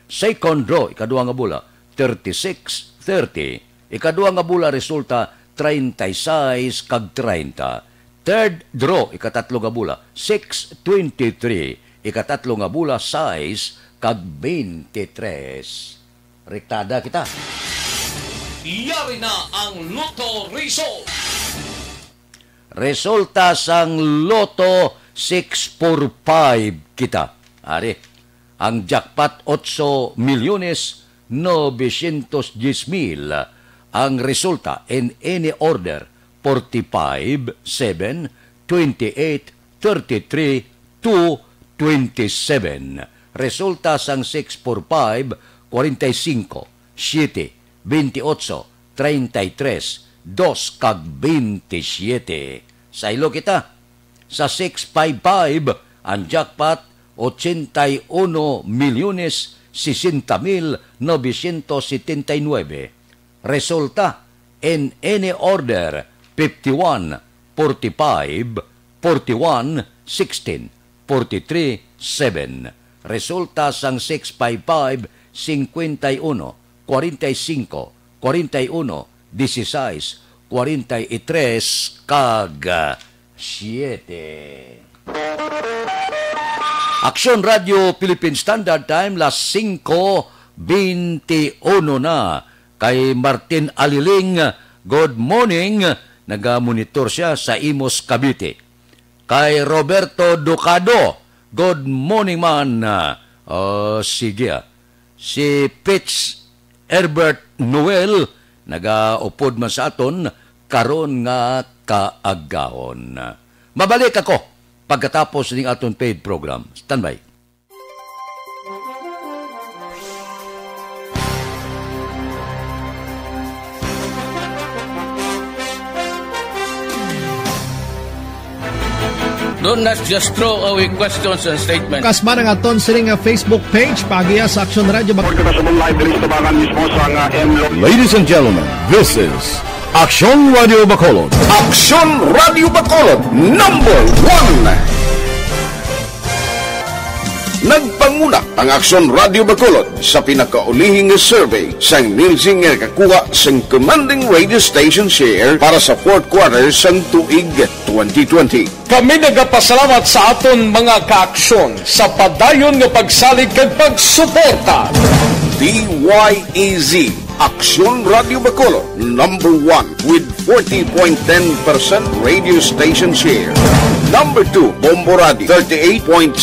Second draw, ikaduha nga bula, 36-30. Ikaduha nga bula, resulta 36-30. Third draw, ikatatlo nga bula, 6-23. Ikatatlo nga bula, 6-23. Rektada kita. Yari na ang Lotto Result. Resulta sang Lotto 645 kita. Ari, ang jackpot 8,910,000. Ang resulta in any order 45, 7, 28, 33, 2, 27. Resulta sang 645, 45, 7, 28, 33, 2 kag 27. Sa ilo kita, sa 655, ang jackpot 81,060,979. Resulta in any order 51, 45, 41, 16, 43, 7. Resulta sang 655, 51, 45, 41, 16, 43, kag 7. Aksyon Radio Philippine Standard Time, las 5:21 na. Kay Martin Aliling, good morning. Naga-monitor siya sa Imos, Cavite. Kay Roberto Ducado, good morning man. Sige. Si Pitch Herbert Noel, nagaupod man sa aton, karon nga kaagahon. Mabalik ako pagkatapos ng aton paid program. Standby. Do not just throw away questions and statements. Kasma ng aton sining Facebook page, pagiya sa Aksyon Radio Bacolod. Ladies and gentlemen, this is Aksyon Radio Bacolod. Aksyon Radio Bacolod, number 1. Nagpanguna ang Aksyon Radio Bacolod sa pinakaulihing survey sang Nilsing nga kakuha sang commanding radio station share para sa fourth quarter sang tuig 2020. Kami nagapasalamat sa aton mga kaaksyon sa padayon nga pagsalig kag pagsuporta. DYEZ Aksyon Radio Bacolod, number 1 with 40.10% radio station share. Number 2, Bombo Radio, 38.70%.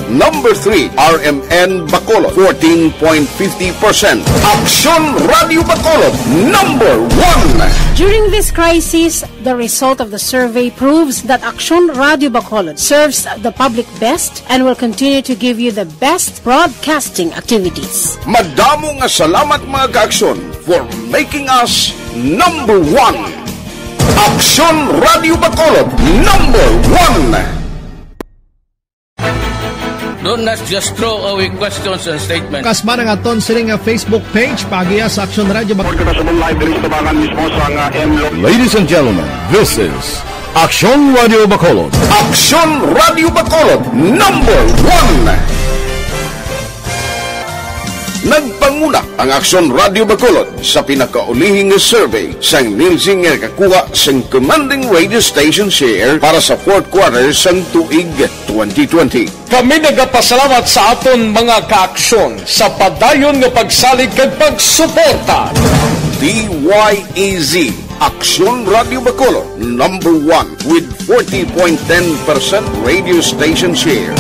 Number 3, RMN Bacolod, 14.50%. Aksyon Radio Bacolod, number 1. During this crisis, the result of the survey proves that Aksyon Radio Bacolod serves the public best and will continue to give you the best broadcasting activities. Madamo nga salamat mga kaaksyon for making us number 1. Aksyon Radio Bacolod, number 1. Do not just throw away questions and statements. Kasma ng aton sining Facebook page, pagiya sa Aksyon Radio Bacolod. Ladies and gentlemen, this is Aksyon Radio Bacolod. Aksyon Radio Bacolod, number 1. Nagpanguna ang Aksyon Radio Bacolod sa pinakaulihing survey sang Nilsing nga kakuha sang commanding radio station share para sa fourth quarter sang tuig 2020. Kami nagapasalamat sa aton mga kaaksyon sa padayon nga pagsalig kag pagsuporta. DYEZ Aksyon Radio Bacolod, number 1 with 40.10% radio station share.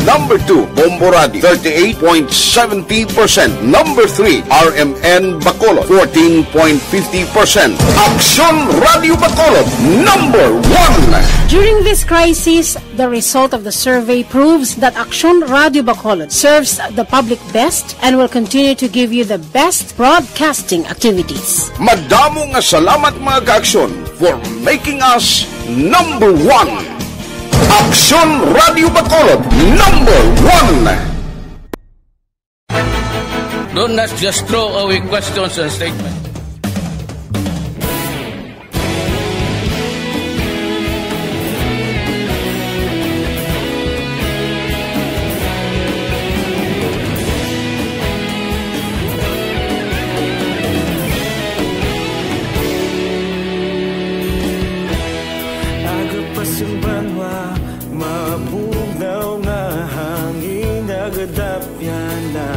Number 2, Bombo Radio, 38.70%. Number 3, RMN Bacolod, 14.50%. Aksyon Radio Bacolod, number 1. During this crisis, the result of the survey proves that Aksyon Radio Bacolod serves the public best and will continue to give you the best broadcasting activities. Madamo nga salamat mga kaaksyon for making us number 1. Aksyon Radio Bacolod, number 1. Do not just throw away questions and statements. banwa mabugnaw nga hangin nagadapyan na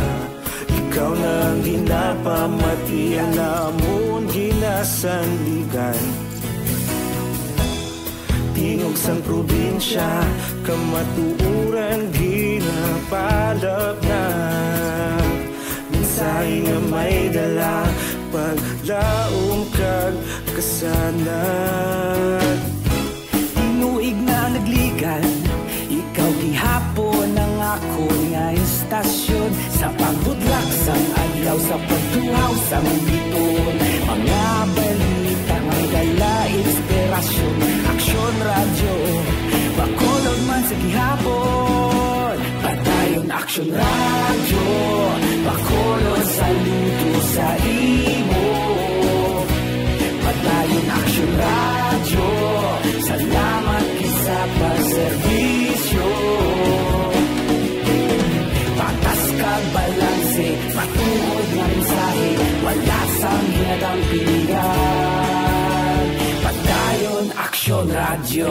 ikaw nang ginapamatian namon ginasandigan tingog sang probinsya kamatuuran ginapalap na minsay nga may dala paglaom kag kasanad tinuig na nagligan ikaw gihapon ang ako nga istasyon sa pagbudlak sang adlaw sa pagtuhaw sa biton mga balita may dala inspirasyon Aksyon Radyo Bacolod man sa gihapon padayon Aksyon Radyo Bacolod saludo sa imo padayon Aksyon Radyo salamat kisa pagserbisyo patas kag balanse matuod nga mensahe wala sang hinadang pilihan padayon Aksyon Radyo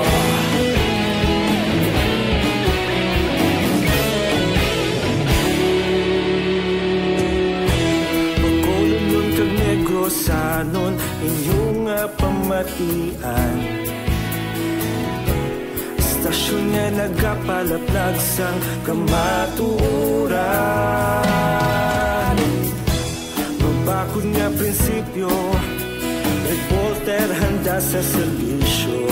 Bacolod nun kag Negrosanon inyong pamatian Istasyon nga nagapalaplag sang kamatuuran Mabakod nga prinsipyo reporter handa sa serbisyo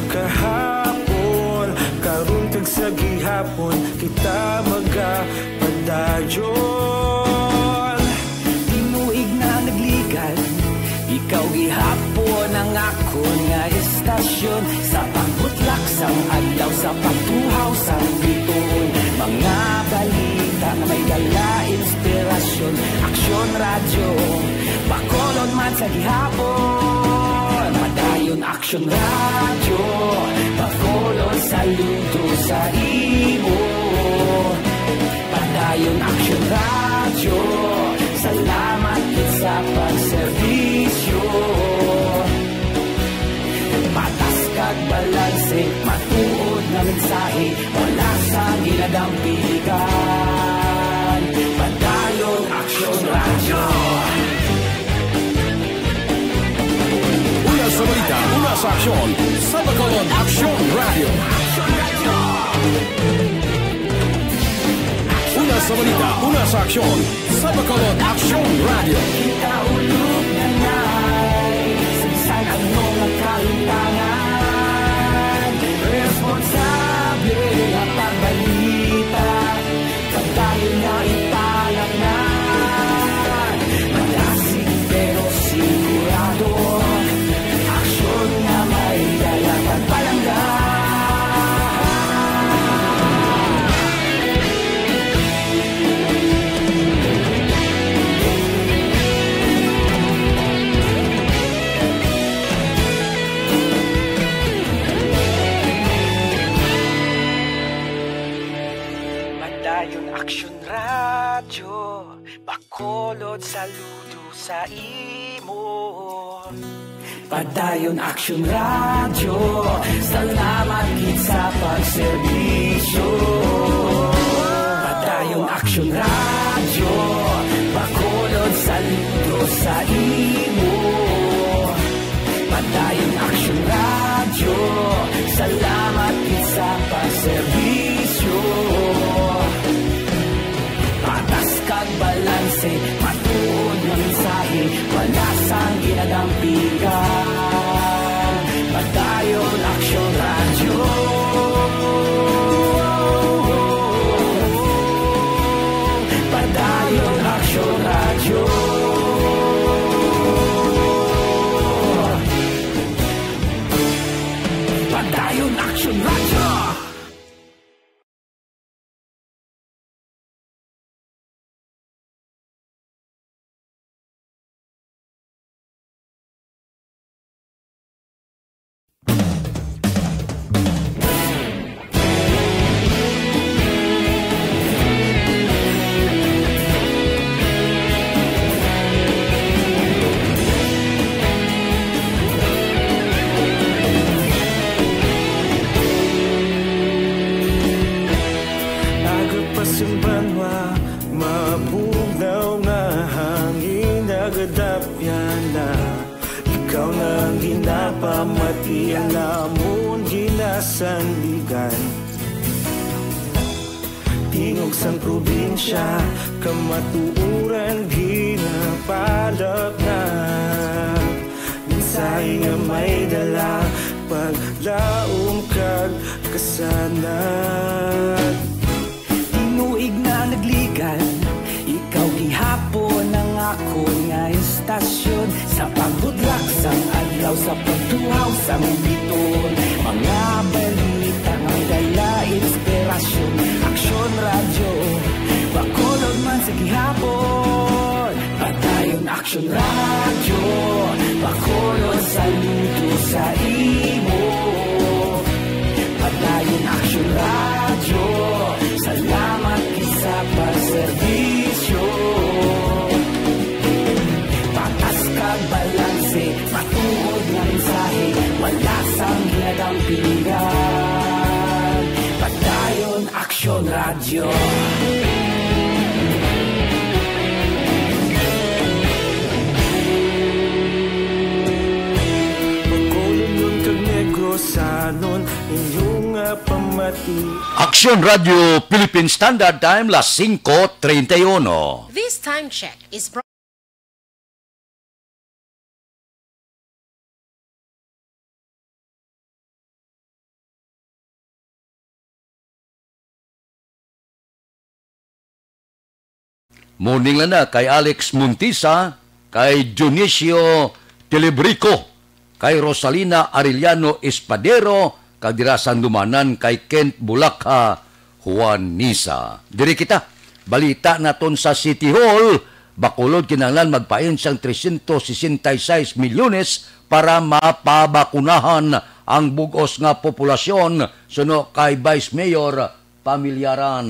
kahapon karon kag sa gihapon kita magapadayon tinuig na nagligan ikaw gihapon ang akon nga istasyon sa pagbutlak sang adlaw sa pagtuhaw sang biton mga balita na may dala inspirasyon Aksyon Radyo Bacolod man sa gihapon padayon Aksyon Radyo Bacolod saludo sa imo padayon Aksyon Radyo salamat sa pagserbisyo patas kag balanse matuod na mensahe wala sa ginadang piligan padayon Aksyon Radyo Una sa balita, una sa aksyon sa Bacolod Aksyon Radio. Una sa balita, una sa aksyon sa Bacolod Aksyon Radio. Kita ulog na na'y sinsan ang mga kalintangan responsable ang pagbalita pagdahil na italak na malasig pero sigurado aksyon na may dala pagpalanggan Aksyon Radyo Bacolod saludo sa imo padayon Aksyon Radyo salamat gid sa pagserbisyo padayon Aksyon Radyo Bacolod saludo sa imo padayon Aksyon Radyo salamat gid sa pagserbisyo patas kag balanse matuod nga mensahe wala sang ginadampigan padayon Aksyon Radyo padayon Aksyon Radyo padayon Aksyon Radyo sanligan. Tingog sang probinsya, kamatuuran ginapalap na. Minsay nga may dala, paglaom kag kasanat. Tinuig na nagligan, ikaw gihapon ang ako nga istasyon. Sa pagbudlak sang adlaw, sa pagtuhaw sang biton. Mga balita nga dala inspirasyon. Aksyon radyo, Bacolod man sa gihapon. Padayon Aksyon radyo, Bacolod saludo sa imo. Padayon Aksyon radyo, salamat isa pa serbisyo. Patas kag balanse, matuod nga mensahe, wala sang ginadang pilihan. Padayon Aksyon radyo. Sanon inyong pamati. Aksyon Radio Philippine Standard Time, las 5:31. This time check is brought. Morning lang na kay Alex Muntisa, kay Dionisio Telebrico, kay Rosalina Arellano Espadero, kadirasan dumanan kay Kent Bulacca Juanisa. Diri kita, balita naton sa City Hall, Bacolod kinahanglan magpain siyang 366 milyones para mapabakunahan ang bugos nga populasyon suno kay Vice Mayor Pamilyaran.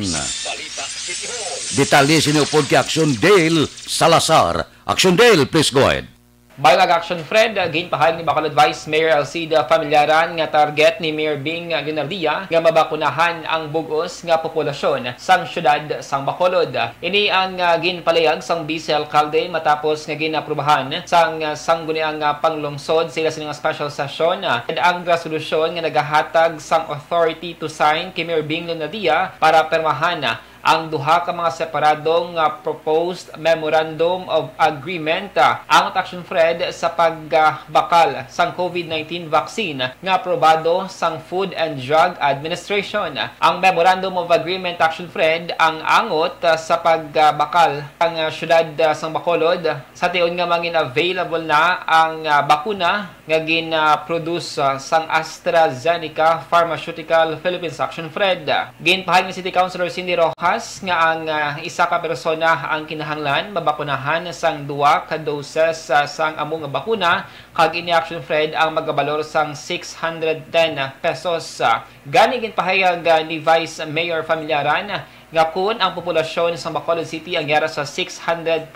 Detalye sinupod kay Action Dale Salazar. Action Dale, please go ahead. Baylag Action Fred, ginpahayag ni Bacolod Vice Mayor Alcida Familyaran nga target ni Mayor Bing Leonardia nga mabakunahan ang bugos nga populasyon sang syudad sang Bacolod. Ini ang ginpalayag sang Vice Alcalde matapos nga ginaprubahan sang sangguniang panglungsod sila sining special session. Ang resolusyon nga nagahatag sang authority to sign kay Mayor Bing Leonardia para permahan ang duha ka mga separadong proposed memorandum of agreement ang Action Fred sa pagbakal sang COVID-19 vaccine nga aprobado sang Food and Drug Administration. Ang memorandum of agreement Action Fred ang angot sa pagbakal ang syudad sang Bacolod sa tion nga mangin available na ang bakuna nga gin-produce sang AstraZeneca Pharmaceutical Philippines. Action Fred, ginpahayag ni City Councilor Cindy Rojas nga ang isa ka persona ang kinahanglan mabakunahan sang duwa ka doses sang among bakuna kag ini Action Fred ang magabalor sang 610 pesos. Gani ginpahayag ni Vice Mayor Familyaran nga kun ang populasyon sa Bacolod City ang yara sa 600,000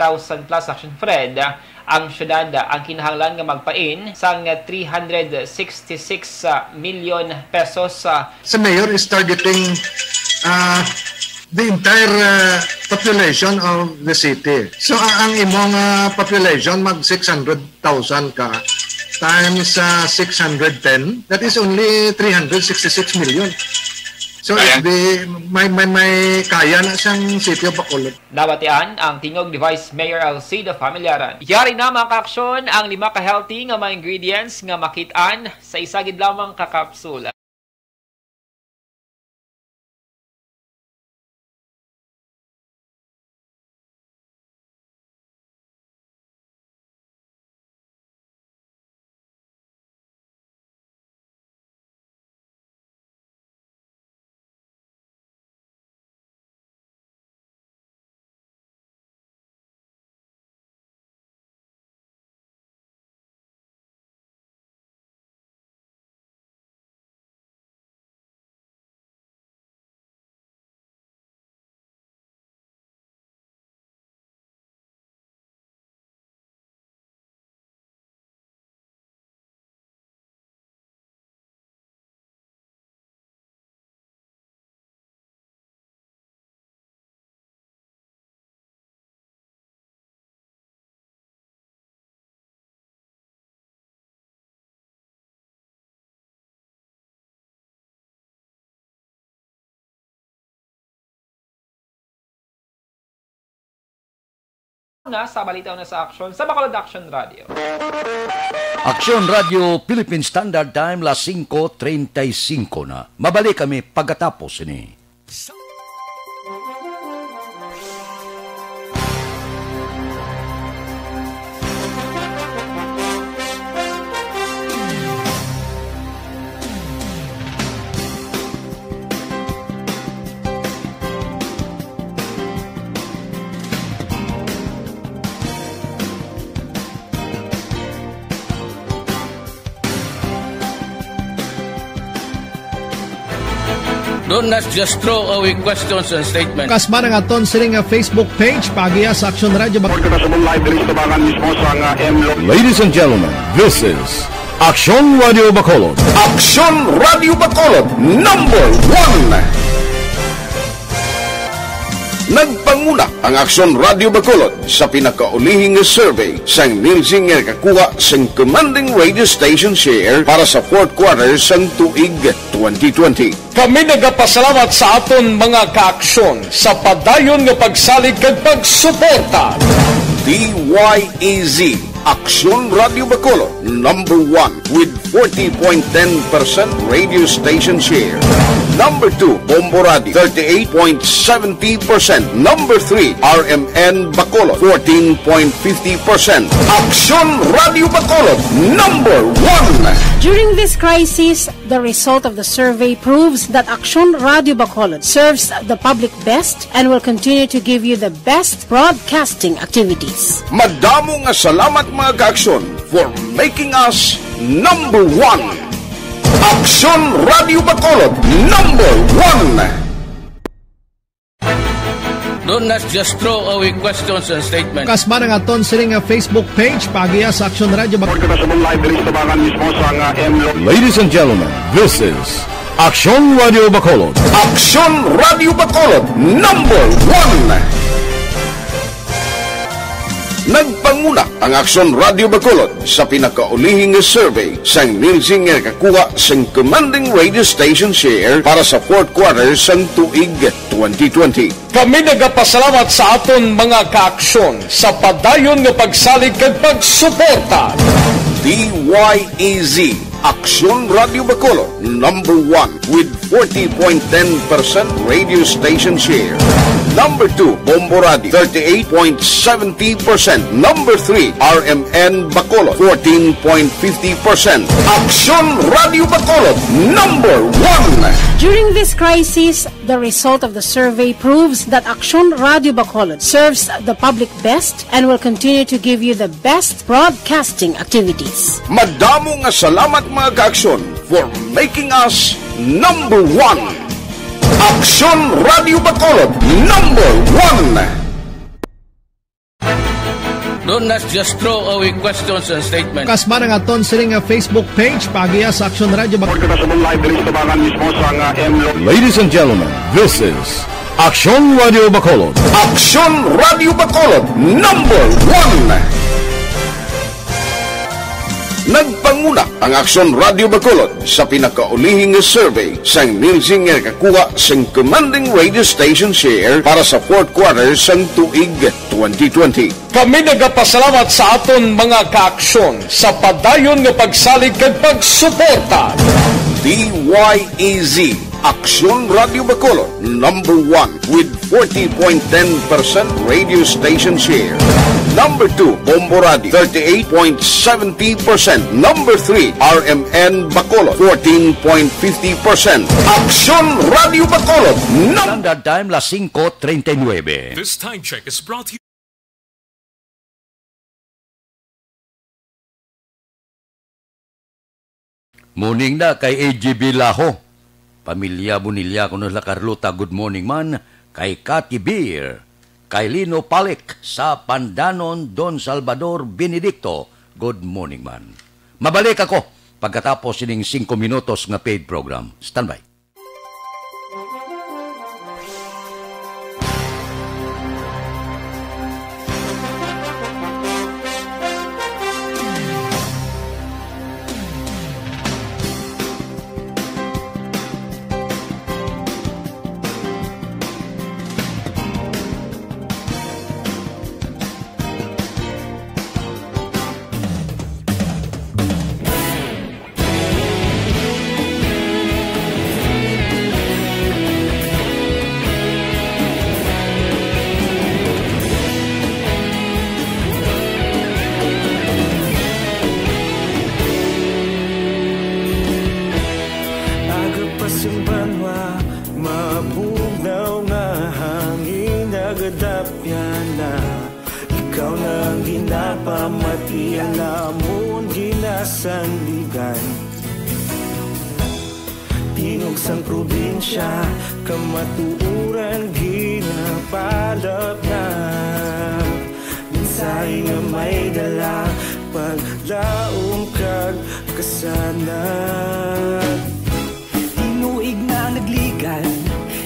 plus Action Fred, ang syudad ang kinahanglan nga magpain sang 366 million pesos. The mayor is targeting the entire population of the city. So ang imong population mag 600,000 ka times 610, that is only 366 million. So may kaya na siyang City of Bacolod. Nabatian ang tingog ni Vice Mayor Alcida Familyaran. Yari na mga ka-aksyon ang 5 ka healthy nga mga ingredients nga makitaan sa isa gid lamang ka kapsula. na sa balita na sa aksyon sa Bacolod Action Radio. Action Radio Philippine Standard Time, 5:35 na. Mabalik kami pagkatapos ini. Do not just throw away questions and statements. Kasman ang aton siling Facebook page pagiya sa Action Radio Bacolod. Ladies and gentlemen, this is Action Radio Bacolod. Action Radio Bacolod, number 1. Nagpanguna ang Action Radio Bacolod sa pinakaulihing survey sang Nilsing kakuha sang commanding radio station share para sa fourth quarter sang tuig 2020. Kami nagapasalamat sa aton mga kaaksyon sa padayon nga pagsalig kag pagsuporta. DYEZ Action Radio Bacolod, number 1 with 40.10% radio station share. Number 2, Bombo Radio, 38.70%. Number 3, RMN Bacolod, 14.50%. Action Radio Bacolod, number 1. During this crisis, the result of the survey proves that Action Radio Bacolod serves the public best and will continue to give you the best broadcasting activities. Madamo nga salamat mga ka-aksyon for making us number 1. Action Radio Bacolod, number 1. Do not just throw away questions and statements. Kasman ang aton siling Facebook page pagiya sa Action Radio Bacolod. Ladies and gentlemen, this is Action Radio Bacolod. Action Radio Bacolod, number 1. Nagpanguna ang Action Radio Bacolod sa pinakaulihing survey sang Nilsing kakuha sang commanding radio station share para sa fourth quarter sang tuig 2020. Kami nagapasalamat sa aton mga kaaksyon sa padayon nga pagsalig kag pagsuporta. DYEZ Action Radio Bacolod, number 1 with 40.10% radio station share. Number 2, Bombo Radio, 38.70%. Number 3, RMN Bacolod, 14.50%. Action Radio Bacolod, number 1. During this crisis, the result of the survey proves that Action Radio Bacolod serves the public best and will continue to give you the best broadcasting activities. Madamo nga salamat mga ka-aksyon for making us number 1. Action Radio Bacolod, number 1. Do not just throw away questions and statements. Kasman ang aton siling Facebook page pagiya sa Action Radio Bacolod. Ladies and gentlemen, this is Action Radio Bacolod. Action Radio Bacolod, number 1. Nagpanguna ang Action Radio Bacolod sa pinakaulihing survey sang Nilsing kakuha sang commanding radio station share para sa fourth quarter sang tuig 2020. Kami nagapasalamat sa aton mga kaaksyon sa padayon nga pagsalig kag pagsuporta. DYEZ Action Radio Bacolod, number 1 with 40.10% radio station share. Number 2, Bombo Radio, 38.70%. Number 3, RMN Bacolod, 14.50%. Action Radio Bacolod, Standard Time, 5:39. This time check is brought to you. Morning na kay AGB Laho. Pamilya Bunilya kuno la Carlota, good morning man. Kay Cathy Beer, kay Lino Palik sa Pandanon, Don Salvador Benedicto, good morning man. Mabalik ako pagkatapos ining 5 minutos nga paid program. Standby. mabugnaw nga hangin nagadapyan na ikaw nang ginapamatian namon ginasandigan Tinog sang probinsya kamatuuran ginapalap na minsay nga may dala paglaom kag kasanag Tinuig na nagligan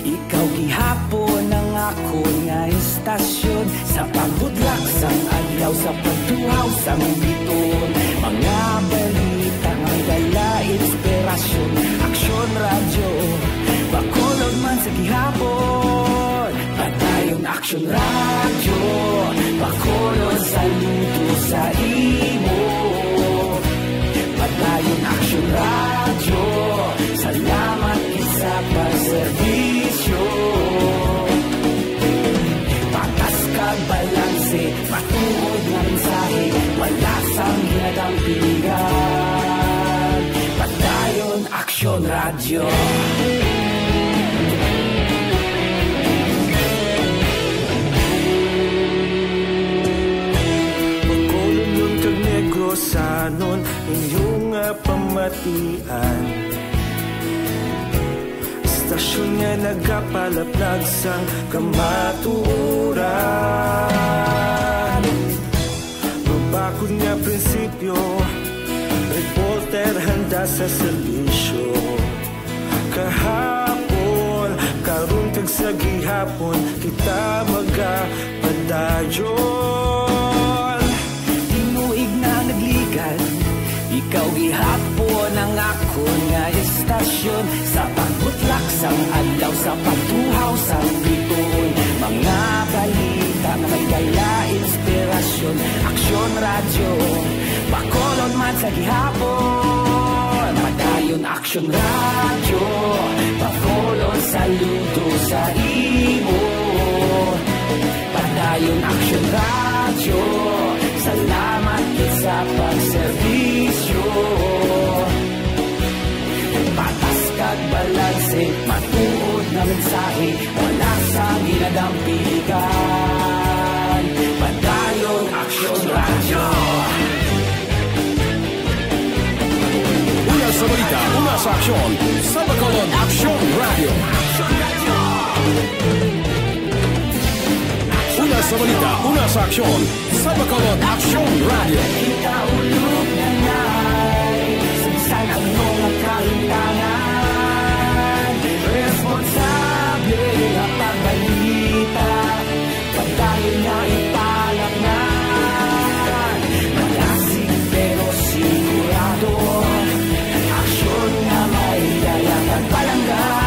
ikaw gihapon ang ako nga istasyon sa pagbudlak sang adlaw sa pagtuhaw sang biton mga balita nga dala inspirasyon Aksyon Radyo Bacolod man sa gihapon Padayon Aksyon Radyo Bacolod saludo sa imo Padayon Aksyon Radyo Salamat sa pagserbisyo Patas kag balanse Matuod nga mensahe Wala sang ginadampingan Padayon Aksyon Radyo Bacolod nun kag Negrosanon inyong pamatian Stasyon nga nagapalaplag sang kamatuoran Mabakod nga prinsipyo Reporter handa sa serbisyo Kahapon, karun kag sa gihapon Kita magapadayon Tinuig na nagligan Ikaw gihapon ang ako nga istasyon Sa pagbutlak sang adlaw Sa pagtuhaw sang biton Mga balita na may dala inspirasyon Aksyon Radyo Bacolod man sa gihapon Padayon Aksyon Radyo Bacolod saludo sa imo Padayon Aksyon Radyo Salamat sa pagserbisyo Patas kag balanse Matuod na mensahe Wala sa ginadampigan Padayon Aksyon Radyo Una sa balita, una sa aksyon Sa Bacolod Aksyon Radio Una sa balita, una sa aksyon Sa Bacolod Aksyon Radio Ikaulog na na'y Sagsag ang mga kahintangan Responsable na pagbalita Pagdahin na ipalaknan Malasig pero sigurado Aksyon na may dalang at palanggan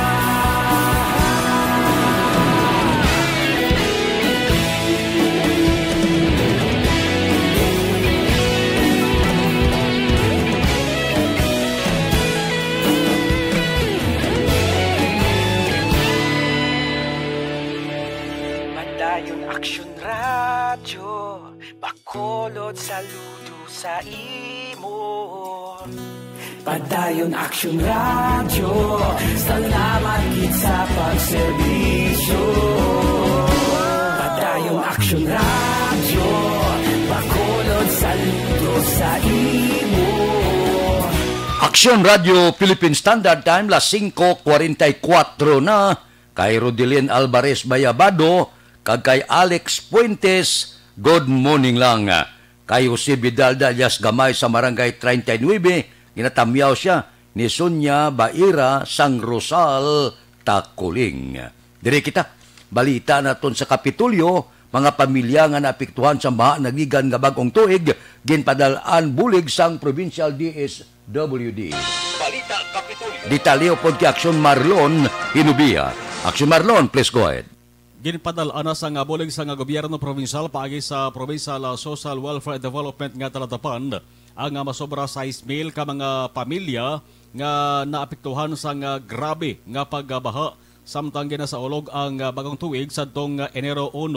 Aksyon Radyo Bacolod saludo sa imo Padayon Aksyon Radyo Salamat gid sa pagserbisyo Padayon Aksyon Radyo Bacolod saludo sa imo Aksyon Radio Philippine Standard Time las 5:44 na kay Rodelin Alvarez Bayabado kag kay Alex Puentes, good morning lang. Kay Jose Vidal Dalias Gamay sa Barangay 39, ginatamyaw siya ni Sonia Baira Sang Rosal Takuling. Dire kita, balita naton sa Kapitulyo, mga pamilya nga naapektuhan sa baha nagigan nga bagong tuig, ginpadalaan bulig sang Provincial DSWD. Balita Kapitulyo. Detalyo pod kay Aksyon Marlon Hinubia. Aksyon Marlon, please go ahead. Ginpadal-an sa nga bulig sa nga gobyerno provincial paagi sa Provincial Social Welfare Development nga talatapan ang masobra 6,000 ka mga pamilya nga naapektuhan sa nga grabe nga pagbaha samtang ginasaulog ang bagong tuig sadtong Enero 1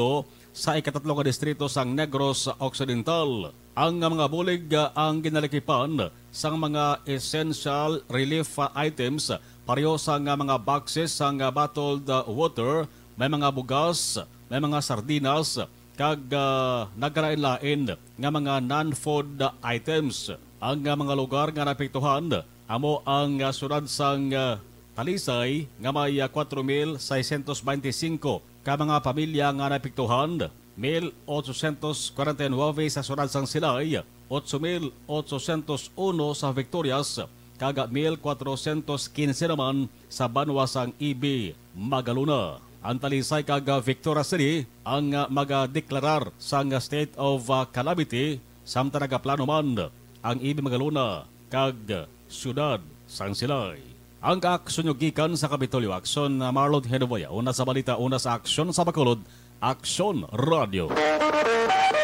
sa ikatatlong distrito sang Negros Occidental. Ang mga bulig ang ginalikipan sang mga essential relief items pareho sa mga boxes sang bottled water, may mga bugas, may mga sardinas, kag nagkalain-lain nga mga non-food items. Ang mga lugar nga napektuhan amo ang sunod sang Talisay nga may 4,625 ka mga pamilya nga napektuhan, 1,849 sa sunod sang Silay, 8,801 sa Victorias, kaga 1,415 naman sa Banwa sang EB Magaluna. Ang Talisay kaga Victoria City ang magadeklarar sang state of calamity samtang nagaplano man ang EB Magaluna kag siyudad sang Silay. Ang kaaksyonyogikan sa Kapitolyo Aksyon na Marlon Henoboya, una sa balita, una sa aksyon sa Bacolod, Aksyon Radio.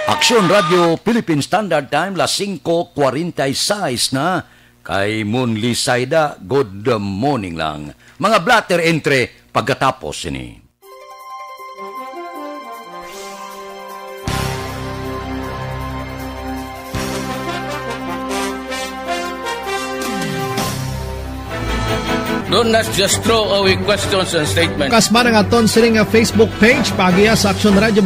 Aksyon Radio Philippine Standard Time las 5:46 na. Kay Munli Saida, good morning lang. Mga blatter entre pagkatapos ini. Do not just throw away questions and statements. Kasma nga aton sining Facebook page pagiya sa Aksyon Radio.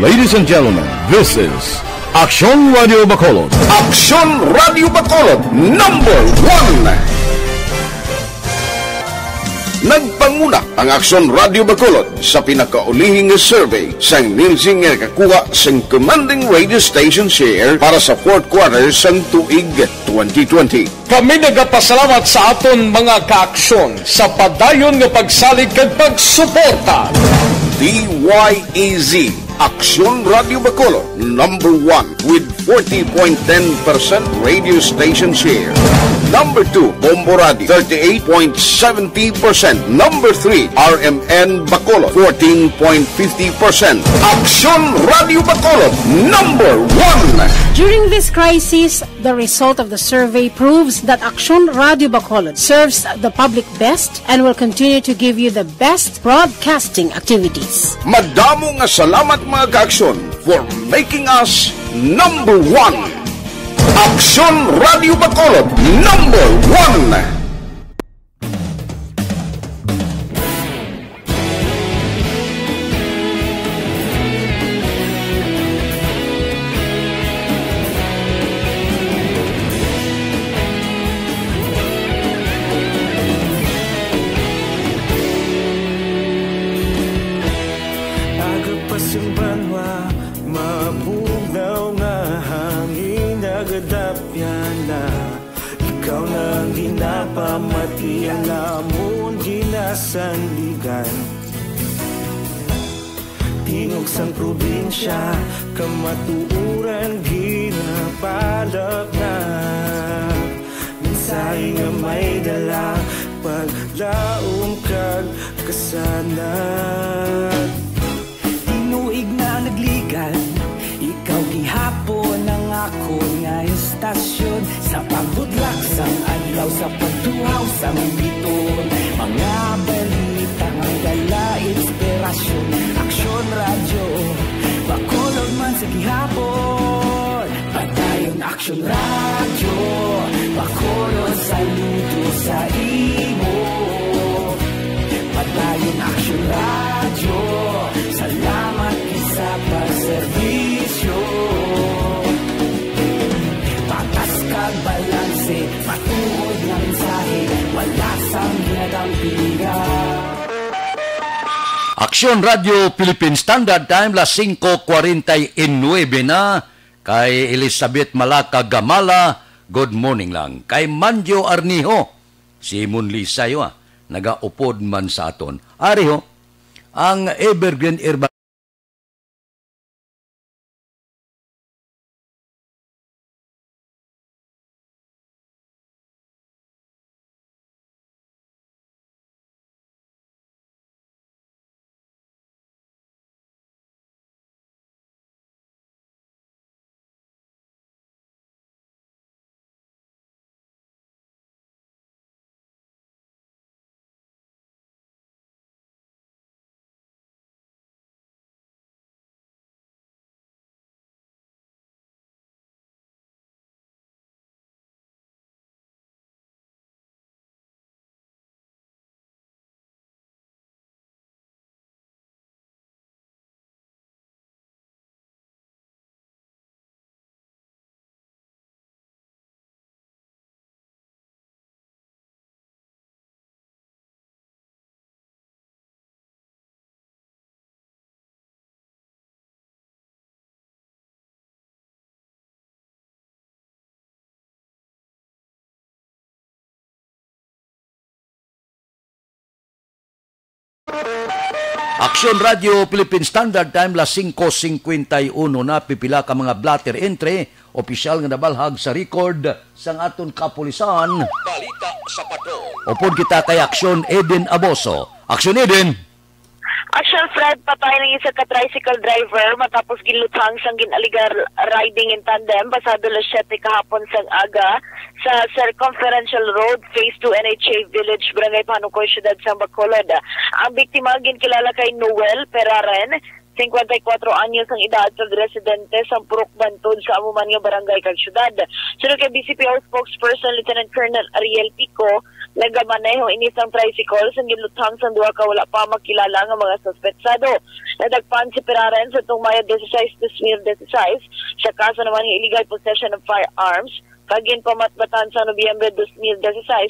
Ladies and gentlemen, this is Aksyon Radio Bacolod. Aksyon Radio Bacolod number 1. Nagpanguna ang Aksyon Radio Bacolod sa pinakaulihing survey sang Nilsing nga kakuha sang commanding radio station share para sa fourth quarter sang tuig 2020. Kami nagapasalamat sa aton mga kaaksyon sa padayon nga pagsalig kag pagsuporta. DYEZ Aksyon Radio Bacolod number 1 with 40.10% radio station share. Number 2, Bombo Radio, 38.70%. Number 3, RMN Bacolod, 14.50%. Aksyon Radio Bacolod, number 1. During this crisis, the result of the survey proves that Aksyon Radio Bacolod serves the public best and will continue to give you the best broadcasting activities. Madamo nga salamat mga kaaksyon for making us number 1. Aksyon Radio Bacolod number 1. Sandigan Tingog sang probinsya Kamatuuran ginapalap na Minsay nga may dala Paglaom kag kasanat Tinuig na nagligan Ikaw gihapon ang ako nga istasyon Sa pagbudlak sang adlaw Sa pagtuhaw sang biton Mga balita ang dala inspirasyon Aksyon Radio Bacolod man sa gihapon Padayon Aksyon Radio Bacolod saludo sa imo Padayon Aksyon Radio Salamat isa pagserbisyo Patas kag balanse Matuod na mensahe Wala sang ginagampingan Aksyon Radio Philippine Standard Time las 5:49 na. Kay Elizabeth Malaka Gamala, good morning lang. Kay Manjo Arniho, si Munli Sayo, nagaupod man sa aton. Ariho, ang Evergreen Urban Aksyon Radio Philippine Standard Time las 5:51 na pipila ka mga blatter entry opisyal nga nabalhag sa record sang aton kapulisan. Balita sa patrol. Upod kita kay Aksyon Eden Aboso. Aksyon Eden. Action Fred, patay ng isa ka tricycle driver matapos giluthang sang ginaligar riding in tandem pasado las 7 kahapon sang aga sa Circumferential Road, Phase 2 NHA Village, Barangay Panukoy, Siyudad sang Bacolod. Ang biktima ginkilala kay Noel Peraren, 54 anyos ang edad kag residente sa Purok Bantod sa amuman nga barangay kag syudad. Sunod kay BCPO spokesperson Lieutenant Colonel Ariel Pico, nagamaneho inisang tricycle sa giluthang sa duha ka wala pa makilala nga mga suspetsado. Nadagpan si Peraren sa itong Mayo 16-2016 sa kaso naman ng illegal possession of firearms kagin pamatbatan sa Nobyembre 2016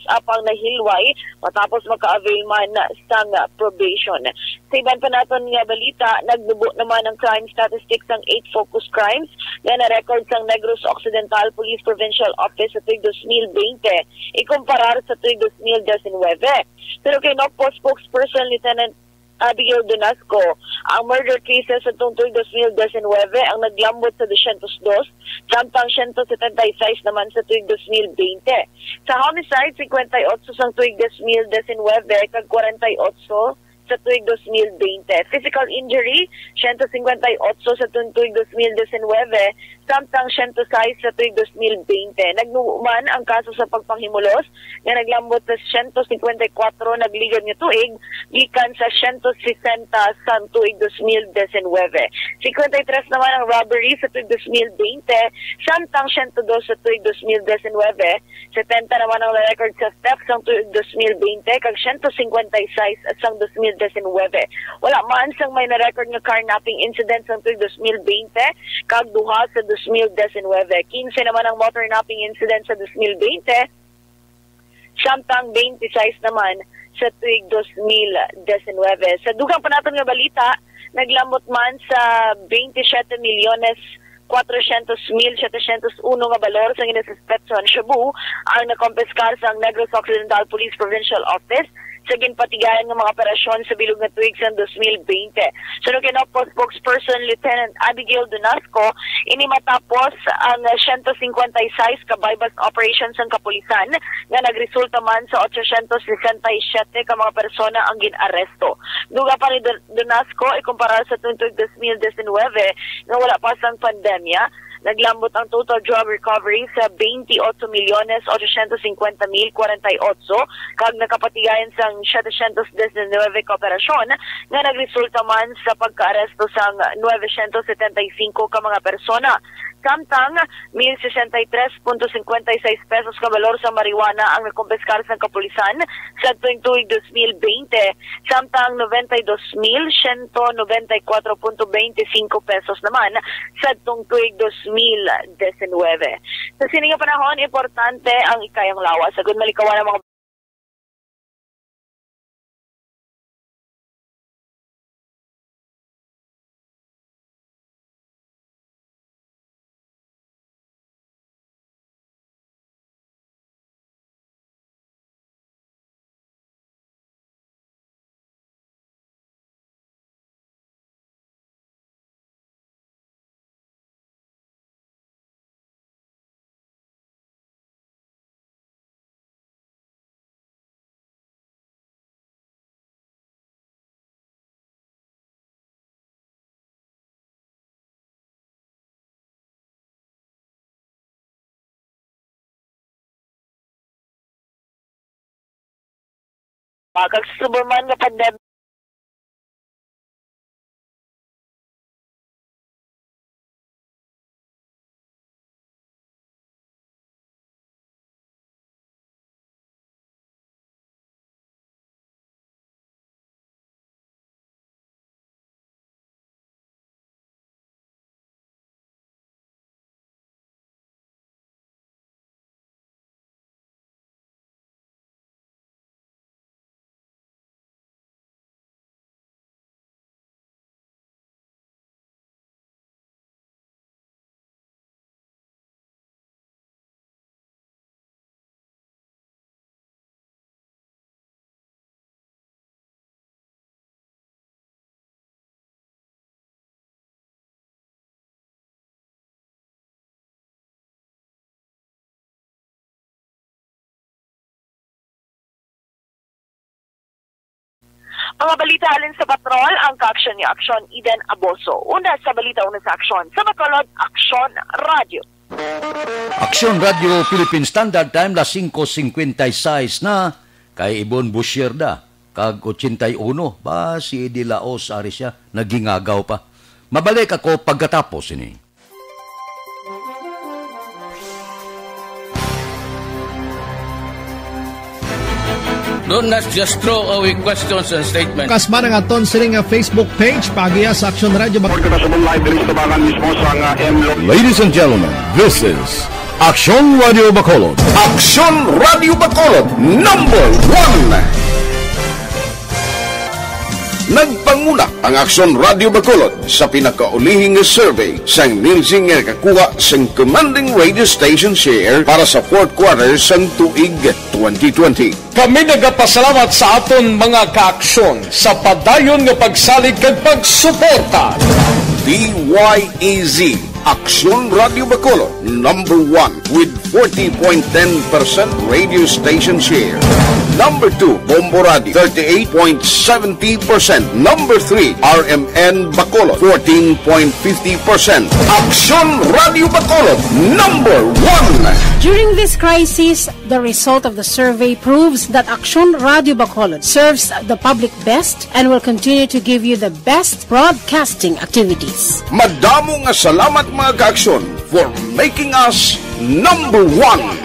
apang nahilway matapos maka-avail man sang probation. Sa iban pa naton nga balita, nagdubo naman ang crime statistics ng 8 focus crimes na na-record sang Negros Occidental Police Provincial Office sa tuig 2020 ikumparar sa tuig 2019. Pero kay NOCPO spokesperson Lieutenant Abigail Donasco, ang murder cases sa tuig 2019 ang naglambot sa 202, samtang 176 naman sa tuig 2020. Sa homicide, 58 sa tuig 2019 kag 48 sa tuig 2020. Physical injury, 158 sa tuig 2019, samtang 106 sa tuig 2020. Nagnuman ang kaso sa pagpanghimulos nga naglambot sa 154 nagligad nga tuig gikan sa 160 sa tuig 2019. 53 naman ang robbery sa tuig 2020, samtang 102 sa tuig 2019. 70 naman ang record sa theft sa tuig 2020 kag 156 sa 2019. Wala man sang may na-record nga carnapping incident sa tuig 2020 kag duha sa 2019. 15 naman ang motor napping incident sa 2020, samtang 26 naman sa tuig 2019. Sa dugang pa natin nga balita, naglambot man sa 27,400,701 nga balor sa ginasuspetson Shabu ang nakompiskar sa Negros Occidental Police Provincial Office sa ginpatigayan ng mga operasyon sa bilog na tuig sa 2020. Sunod kay NOCPO spokesperson Lieutenant Abigail Donasco, ini matapos ang 156 ka bypass operations ng kapulisan nga nagresulta man sa 867 ka mga persona ang ginaresto. Duga pa ni Donasco ikumpara sa tuig 2019 nga wala pa sang pandemya, naglambot ang total job recovery sa 28,850,048 kag nakapatigayan sang 719 ka operasyon nga nagresulta man sa pagkaaresto sang 975 ka mga persona. Samtang 1,063.56 pesos ka balor sa marijuana ang nakumpiskar sa kapulisan sa tuig 2020, samtang 92,194.25 pesos naman sa tuig 2019. Sa siningang panahon, importante ang ikayang lawas. Sagud malikawan ang mga kag suburman nga pandemya Mga balita alin sa patrol, ang ka-aksyon ni Aksyon Eden Aboso. Una sa balita, una sa aksyon. Sa Bacolod, Aksyon Radio. Aksyon Radio Philippine Standard Time las 5:56 na kay Ibon Busyerda kag 81 ba si Eddie Laos ari siya nagingagaw pa. Mabalik ako pagkatapos ini. Don't just throw away questions and statements. Kasma ng aton siling Facebook page pagiya sa Aksyon Radio Bacolod. Ladies and gentlemen, this is Aksyon Radio Bacolod. Aksyon Radio Bacolod number 1. Nagpanguna ang Aksyon Radio Bacolod sa pinakaulihing survey sang nilsing nga kakuha sang commanding radio station share para sa fourth quarter sang tuig 2020. Kami nagapasalamat sa aton mga kaaksyon sa padayon nga pagsalig kag pagsuporta. DYEZ Aksyon Radio Bacolod number 1 with 40.10% radio station share. Number 2, Bombo Radio, 38.70%. Number 3, RMN Bacolod, 14.50%. Aksyon Radio Bacolod, number 1. During this crisis, the result of the survey proves that Aksyon Radio Bacolod serves the public best and will continue to give you the best broadcasting activities. Madamo nga salamat mga kaaksyon for making us number 1.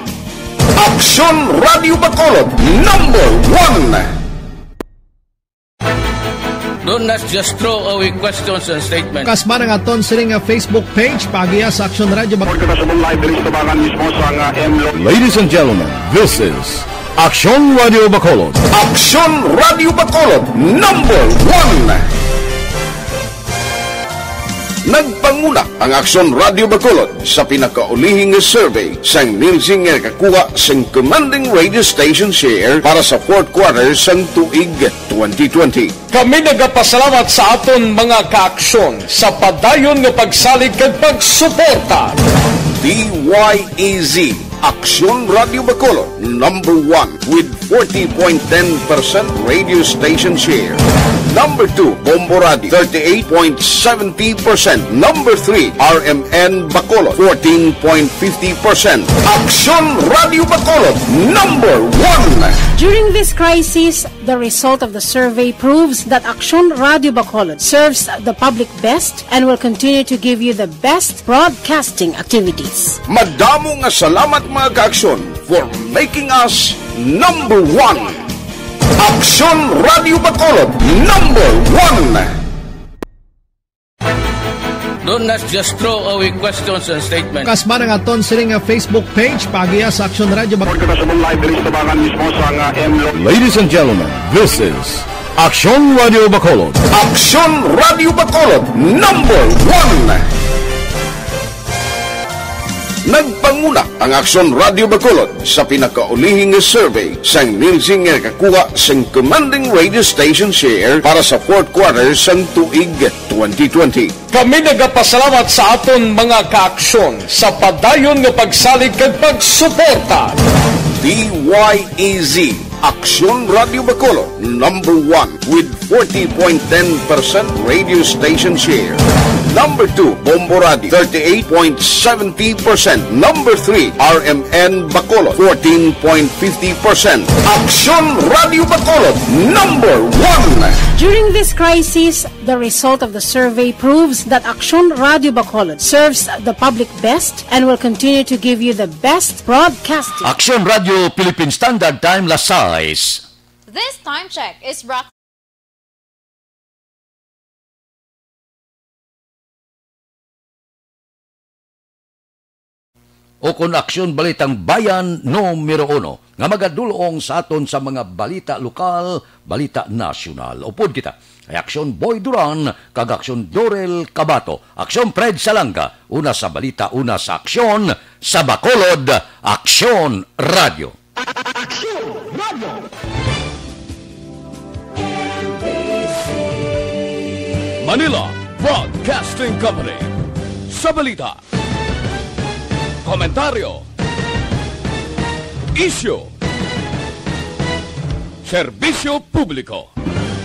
Aksyon Radio Bacolod, number 1. Don't just throw away questions and statements. Kasma ng aton siling Facebook page pagiya sa Aksyon Radio Bacolod. Ladies and gentlemen, this is Aksyon Radio Bacolod. Aksyon Radio Bacolod, number 1. Nagpanguna ang Aksyon Radio Bacolod sa pinakaulihing survey sang nilsing nga kakuha sang commanding radio station share para sa fourth quarter sang tuig 2020. Kami nagapasalamat sa aton mga kaaksyon sa padayon nga pagsalig kag pagsuporta. DYEZ Aksyon Radio Bacolod number 1 with 40.10% radio station share. Number 2, Bombo Radio, 38.70%. Number 3, RMN Bacolod, 14.50%. Aksyon Radio Bacolod, number 1. During this crisis, the result of the survey proves that Aksyon Radio Bacolod serves the public best and will continue to give you the best broadcasting activities. Madamo nga salamat mga kaaksyon for making us number 1. Aksyon Radio Bacolod, number 1. Don't just throw away questions and statements. Kasma ng aton siling Facebook page pagiya sa Aksyon Radio Bacolod. Ladies and gentlemen, this is Aksyon Radio Bacolod. Aksyon Radio Bacolod, number 1. Nagpanguna ang Aksyon Radio Bacolod sa pinakaulihing survey sang nilsing nga kakuha sang commanding radio station share para sa fourth quarter sang tuig 2020. Kami nagapasalamat sa aton mga kaaksyon sa padayon nga pagsalig kag pagsuporta. DYEZ Aksyon Radio Bacolod number 1 with 40.10% radio station share. Number 2, Bombo Radio, 38.70%. Number 3, RMN Bacolod, 14.50%. Aksyon Radio Bacolod, number 1. During this crisis, the result of the survey proves that Aksyon Radio Bacolod serves the public best and will continue to give you the best broadcasting. Aksyon Radio Philippine Standard Time, Las 6. This time check is brought o kon Aksyon Balitang Bayan numero 1 nga magadulong sa aton sa mga balita lokal, balita nasyonal. Upod kita ay Aksyon Boy Duran kag Aksyon Dorel Cabato, Aksyon Fred Salanga, una sa balita, una sa aksyon sa Bacolod, Aksyon Radio. Aksyon Radio. Manila Broadcasting Company. Sa balita, komentaryo, isyu, serbisyo publiko.